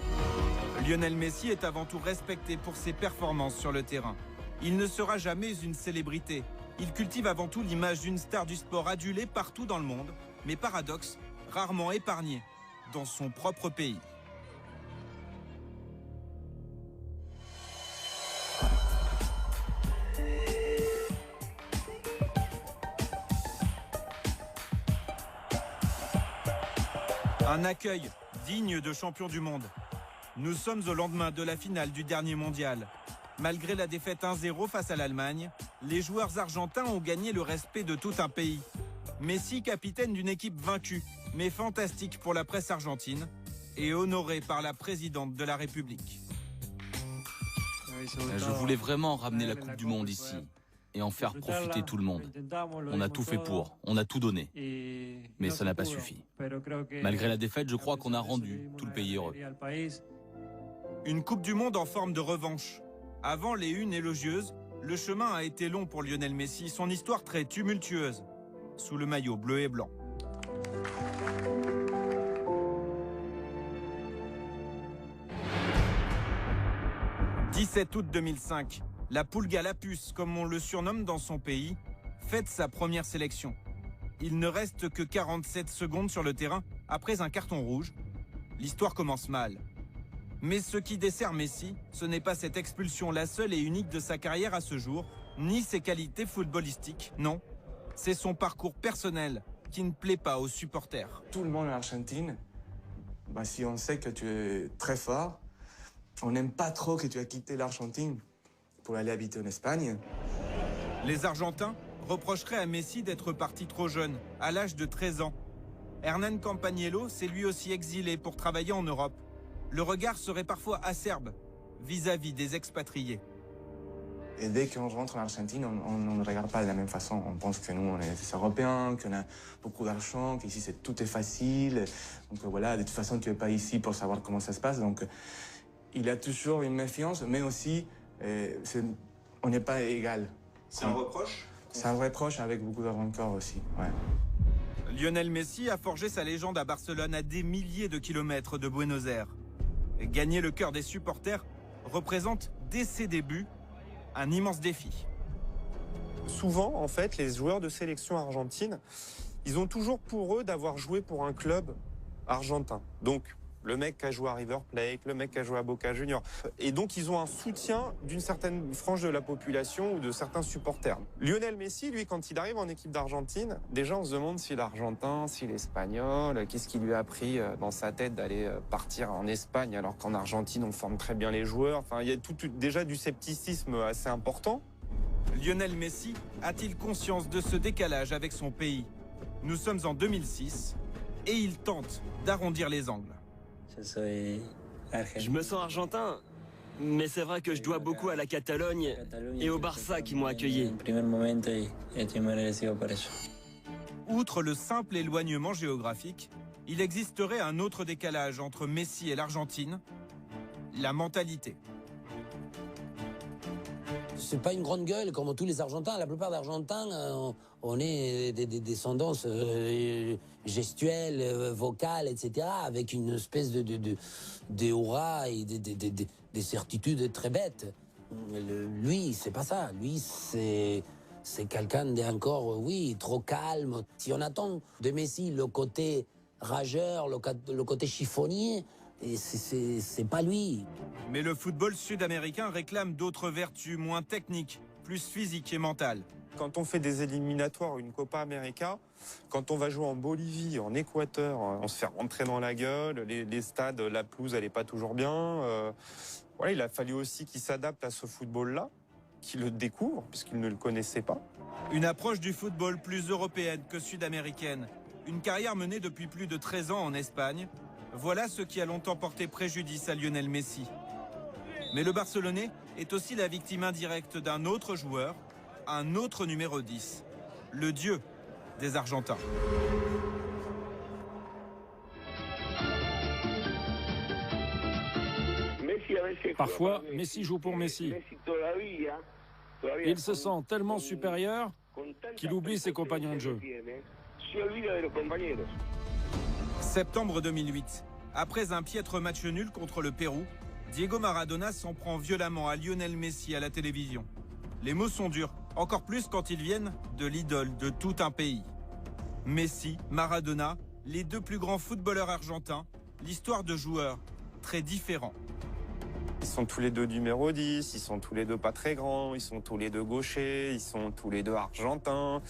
Lionel Messi est avant tout respecté pour ses performances sur le terrain. Il ne sera jamais une célébrité. Il cultive avant tout l'image d'une star du sport adulée partout dans le monde, mais paradoxe, rarement épargnée dans son propre pays. Un accueil digne de champion du monde. Nous sommes au lendemain de la finale du dernier mondial. Malgré la défaite 1-0 face à l'Allemagne, les joueurs argentins ont gagné le respect de tout un pays. Messi, capitaine d'une équipe vaincue, mais fantastique pour la presse argentine, et honoré par la présidente de la République. Je voulais vraiment ramener la Coupe du Monde ici et en faire profiter tout le monde. On a tout fait pour, on a tout donné, mais ça n'a pas suffi. Malgré la défaite, je crois qu'on a rendu tout le pays heureux. Une Coupe du Monde en forme de revanche. Avant les unes élogieuses, le chemin a été long pour Lionel Messi, son histoire très tumultueuse, sous le maillot bleu et blanc. « 17 août 2005, la Pulga Lapus, comme on le surnomme dans son pays, fête sa première sélection. Il ne reste que 47 secondes sur le terrain après un carton rouge. L'histoire commence mal. Mais ce qui dessert Messi, ce n'est pas cette expulsion, la seule et unique de sa carrière à ce jour, ni ses qualités footballistiques, non. C'est son parcours personnel qui ne plaît pas aux supporters. Tout le monde en Argentine, si on sait que tu es très fort, on n'aime pas trop que tu aies quitté l'Argentine pour aller habiter en Espagne. Les Argentins reprocheraient à Messi d'être parti trop jeune, à l'âge de 13 ans. Hernán Campagnolo s'est lui aussi exilé pour travailler en Europe. Le regard serait parfois acerbe vis-à-vis des expatriés. Et dès qu'on rentre en Argentine, on ne regarde pas de la même façon. On pense que nous, on est des Européens, qu'on a beaucoup d'argent, qu'ici tout est facile. Donc voilà, de toute façon, tu n'es pas ici pour savoir comment ça se passe. Donc il y a toujours une méfiance, mais aussi, on n'est pas égal. C'est un reproche? C'est un reproche avec beaucoup de rancœur aussi, ouais. Lionel Messi a forgé sa légende à Barcelone à des milliers de kilomètres de Buenos Aires. Gagner le cœur des supporters représente, dès ses débuts, un immense défi. Souvent, en fait, les joueurs de sélection argentine, ils ont toujours pour eux d'avoir joué pour un club argentin. Donc, le mec qui a joué à River Plate, le mec qui a joué à Boca Juniors. Et donc, ils ont un soutien d'une certaine frange de la population ou de certains supporters. Lionel Messi, lui, quand il arrive en équipe d'Argentine, déjà, on se demande s'il est argentin, s'il est espagnol, qu'est-ce qui lui a pris dans sa tête d'aller partir en Espagne, alors qu'en Argentine, on forme très bien les joueurs. Enfin, il y a déjà du scepticisme assez important. Lionel Messi a-t-il conscience de ce décalage avec son pays? Nous sommes en 2006 et il tente d'arrondir les angles. Je me sens argentin, mais c'est vrai que je dois beaucoup à la Catalogne et au Barça qui m'ont accueilli. Outre le simple éloignement géographique, il existerait un autre décalage entre Messi et l'Argentine, la mentalité. C'est pas une grande gueule comme tous les Argentins. La plupart d'Argentins, on est des descendances gestuelles, vocales, etc. Avec une espèce de aura et des certitudes très bêtes. Lui, c'est pas ça. Lui, c'est quelqu'un d'encore, oui, trop calme. Si on attend de Messi le côté rageur, le côté chiffonnier, et c'est pas lui. Mais le football sud-américain réclame d'autres vertus moins techniques, plus physiques et mentales. Quand on fait des éliminatoires, une Copa América, quand on va jouer en Bolivie, en Équateur, on se fait rentrer dans la gueule, les stades, la pelouse, elle n'est pas toujours bien. Voilà, il a fallu aussi qu'il s'adapte à ce football-là, qu'il le découvre, puisqu'il ne le connaissait pas. Une approche du football plus européenne que sud-américaine. Une carrière menée depuis plus de 13 ans en Espagne. Voilà ce qui a longtemps porté préjudice à Lionel Messi. Mais le Barcelonais est aussi la victime indirecte d'un autre joueur, un autre numéro 10, le dieu des Argentins. Parfois, Messi joue pour Messi. Il se sent tellement supérieur qu'il oublie ses compagnons de jeu. Septembre 2008. Après un piètre match nul contre le Pérou, Diego Maradona s'en prend violemment à Lionel Messi à la télévision. Les mots sont durs, encore plus quand ils viennent de l'idole de tout un pays. Messi, Maradona, les deux plus grands footballeurs argentins, l'histoire de joueurs très différents. Ils sont tous les deux numéro 10, ils sont tous les deux pas très grands, ils sont tous les deux gauchers, ils sont tous les deux argentins.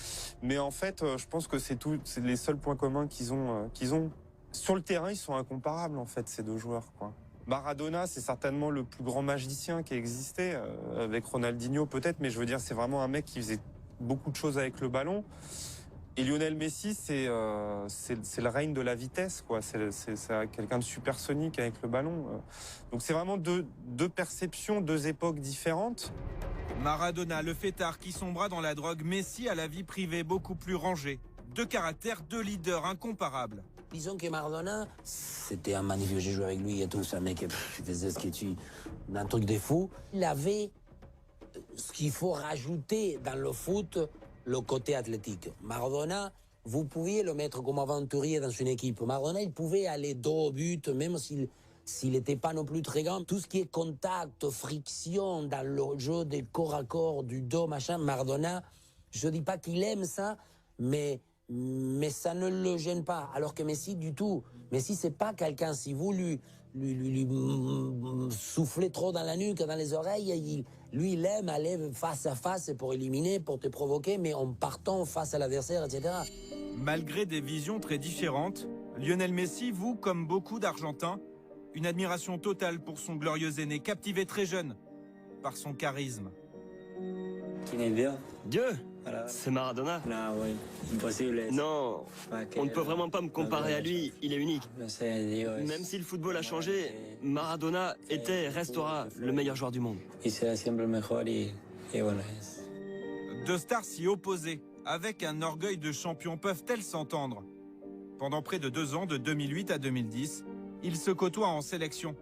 Mais en fait, je pense que c'est les seuls points communs qu'ils ont. Sur le terrain, ils sont incomparables en fait, ces deux joueurs, quoi. Maradona, c'est certainement le plus grand magicien qui a existé, avec Ronaldinho peut-être, mais je veux dire, c'est vraiment un mec qui faisait beaucoup de choses avec le ballon. Et Lionel Messi, c'est le règne de la vitesse, quoi. C'est quelqu'un de supersonique avec le ballon. Donc c'est vraiment deux perceptions, deux époques différentes. Maradona, le fêtard qui sombra dans la drogue, Messi à la vie privée beaucoup plus rangée. Deux caractères, deux leaders incomparables. Disons que Maradona, c'était un magnifique, j'ai joué avec lui et tout, c'est un mec qui faisait ce qui tue, un truc de fou. Il avait ce qu'il faut rajouter dans le foot, le côté athlétique. Maradona, vous pouviez le mettre comme aventurier dans une équipe. Maradona, il pouvait aller dos au but, même s'il n'était pas non plus très grand. Tout ce qui est contact, friction dans le jeu des corps à corps, du dos, machin, Maradona, je dis pas qu'il aime ça, mais ça ne le gêne pas. Alors que Messi, du tout. Messi, c'est pas quelqu'un, si vous lui soufflez trop dans la nuque, dans les oreilles, lui, il aime aller face à face pour éliminer, pour te provoquer, mais en partant face à l'adversaire, etc. Malgré des visions très différentes, Lionel Messi voue, comme beaucoup d'Argentins, une admiration totale pour son glorieux aîné, captivé très jeune par son charisme. Dieu, c'est Maradona. Non, on ne peut vraiment pas me comparer à lui, il est unique. Même si le football a changé, Maradona était et restera le meilleur joueur du monde. Deux stars si opposées, avec un orgueil de champion, peuvent-elles s'entendre? Pendant près de 2 ans, de 2008 à 2010, ils se côtoient en sélection.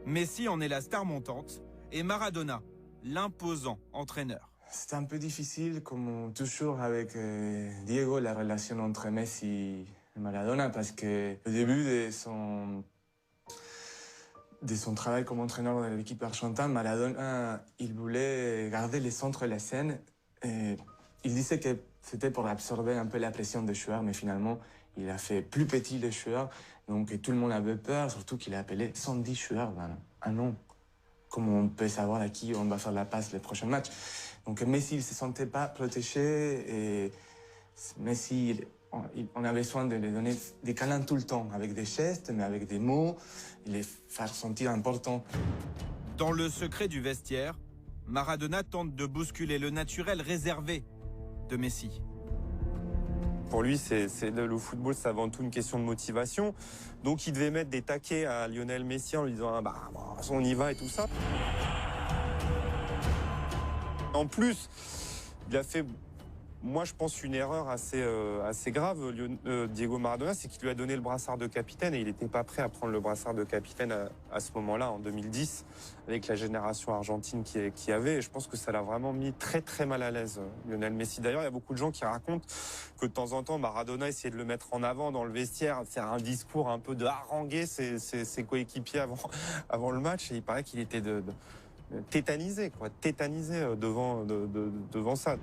Messi en est la star montante et Maradona, l'imposant entraîneur. C'était un peu difficile, comme toujours avec Diego, la relation entre Messi et Maradona, parce que au début de son travail comme entraîneur de l'équipe argentine, Maradona, il voulait garder le centre de la scène. Et il disait que c'était pour absorber un peu la pression des joueurs, mais finalement, il a fait plus petit les joueurs, donc tout le monde avait peur, surtout qu'il a appelé 110 joueurs dans un an. Comment on peut savoir à qui on va faire la passe les prochains matchs? Donc Messi, il ne se sentait pas protégé et Messi, on a besoin de lui donner des câlins tout le temps, avec des gestes, mais avec des mots, et les faire sentir importants. Dans le secret du vestiaire, Maradona tente de bousculer le naturel réservé de Messi. Pour lui, le football, c'est avant tout une question de motivation. Donc il devait mettre des taquets à Lionel Messi en lui disant on y va et tout ça. En plus, il a fait, moi je pense, une erreur assez grave, Diego Maradona, c'est qu'il lui a donné le brassard de capitaine et il n'était pas prêt à prendre le brassard de capitaine à ce moment-là, en 2010, avec la génération argentine qui avait. Et je pense que ça l'a vraiment mis très très mal à l'aise, Lionel Messi. D'ailleurs, il y a beaucoup de gens qui racontent que de temps en temps, Maradona essayait de le mettre en avant dans le vestiaire, faire un discours un peu de haranguer ses coéquipiers avant le match. Et il paraît qu'il était tétanisé devant ça.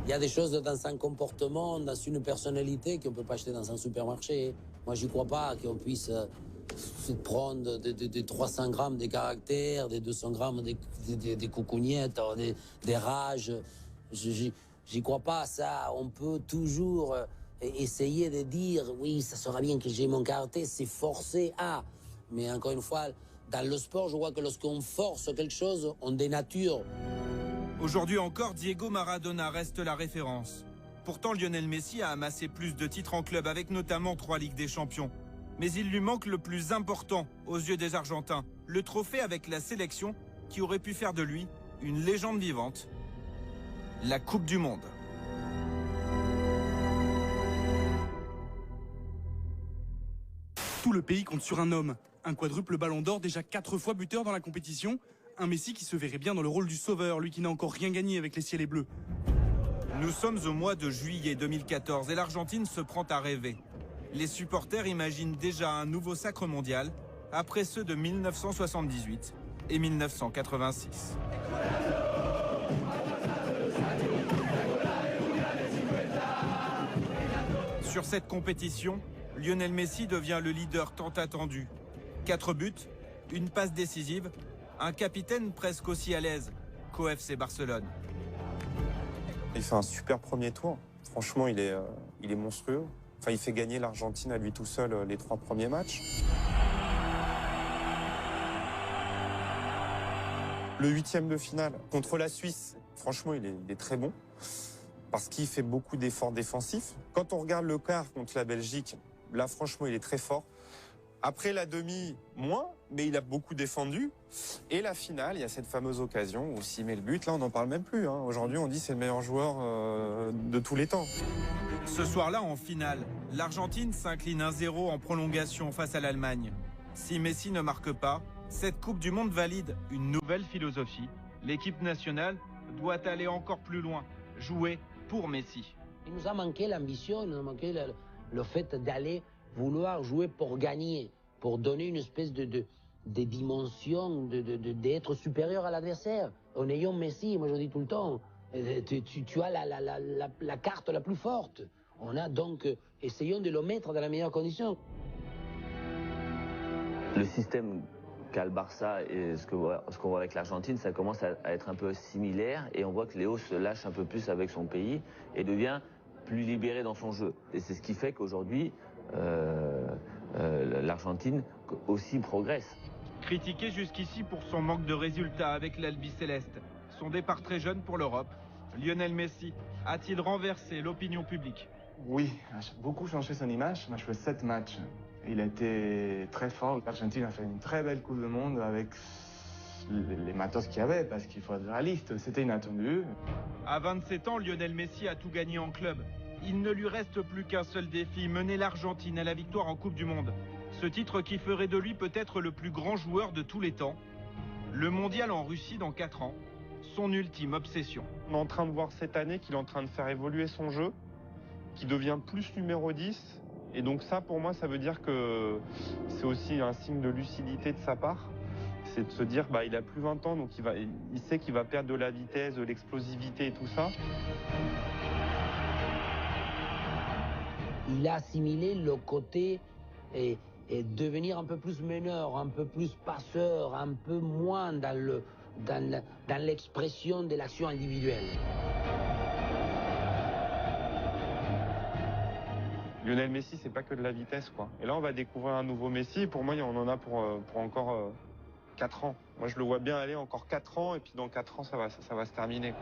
Il y a des choses dans un comportement, dans une personnalité qu'on ne peut pas acheter dans un supermarché. Moi, je ne crois pas qu'on puisse se prendre des 300 grammes de caractère, des 200 grammes des coucougnettes, des rages. Je n'y crois pas à ça. On peut toujours essayer de dire « oui, ça sera bien que j'ai mon caractère », c'est forcé à. Mais encore une fois, dans le sport, je vois que lorsqu'on force quelque chose, on dénature. Aujourd'hui encore, Diego Maradona reste la référence. Pourtant, Lionel Messi a amassé plus de titres en club, avec notamment 3 Ligues des Champions. Mais il lui manque le plus important aux yeux des Argentins, le trophée avec la sélection qui aurait pu faire de lui une légende vivante, la Coupe du Monde. Tout le pays compte sur un homme. Un quadruple ballon d'or, déjà 4 fois buteur dans la compétition. Un Messi qui se verrait bien dans le rôle du sauveur, lui qui n'a encore rien gagné avec les ciels et bleus. Nous sommes au mois de juillet 2014 et l'Argentine se prend à rêver. Les supporters imaginent déjà un nouveau sacre mondial, après ceux de 1978 et 1986. Sur cette compétition, Lionel Messi devient le leader tant attendu. 4 buts, une passe décisive, un capitaine presque aussi à l'aise qu'au FC Barcelone. Il fait un super premier tour. Franchement, il est monstrueux. Enfin, il fait gagner l'Argentine à lui tout seul les 3 premiers matchs. Le 8e de finale contre la Suisse, franchement, il est très bon parce qu'il fait beaucoup d'efforts défensifs. Quand on regarde le quart contre la Belgique, là, franchement, il est très fort. Après la demi, moins, mais il a beaucoup défendu. Et la finale, il y a cette fameuse occasion où s'il met le but, là, on n'en parle même plus. Hein. Aujourd'hui, on dit que c'est le meilleur joueur de tous les temps. Ce soir-là, en finale, l'Argentine s'incline 1-0 en prolongation face à l'Allemagne. Si Messi ne marque pas, cette Coupe du Monde valide une nouvelle philosophie. L'équipe nationale doit aller encore plus loin, jouer pour Messi. Il nous a manqué l'ambition, il nous a manqué le fait d'aller vouloir jouer pour gagner, pour donner une espèce de dimension, d'être supérieur à l'adversaire. En ayant Messi, moi je dis tout le temps, tu as la carte la plus forte. On a donc, essayons de le mettre dans la meilleure condition. Le système qu'a le Barça et ce qu'on voit avec l'Argentine, ça commence à être un peu similaire et on voit que Léo se lâche un peu plus avec son pays et devient plus libéré dans son jeu. Et c'est ce qui fait qu'aujourd'hui, l'Argentine aussi progresse. Critiqué jusqu'ici pour son manque de résultats avec l'Albiceleste, son départ très jeune pour l'Europe, Lionel Messi a-t-il renversé l'opinion publique? Oui, a beaucoup changé son image. Il a joué 7 matchs. Il a été très fort. L'Argentine a fait une très belle Coupe du Monde avec les matos qu'il y avait, parce qu'il faut être réaliste, c'était inattendu. À 27 ans, Lionel Messi a tout gagné en club. Il ne lui reste plus qu'un seul défi, mener l'Argentine à la victoire en Coupe du Monde. Ce titre qui ferait de lui peut-être le plus grand joueur de tous les temps. Le mondial en Russie dans 4 ans, son ultime obsession. On est en train de voir cette année qu'il est en train de faire évoluer son jeu, qui devient plus numéro 10. Et donc ça, pour moi, ça veut dire que c'est aussi un signe de lucidité de sa part. C'est de se dire, il a plus 20 ans, donc il sait qu'il va perdre de la vitesse, de l'explosivité et tout ça. Il a assimilé le côté et devenir un peu plus meneur, un peu plus passeur, un peu moins dans l'expression de l'action individuelle. Lionel Messi, c'est pas que de la vitesse, quoi. Et là, on va découvrir un nouveau Messi. Pour moi, on en a pour encore 4 ans. Moi, je le vois bien aller encore 4 ans, et puis dans 4 ans, ça va se terminer.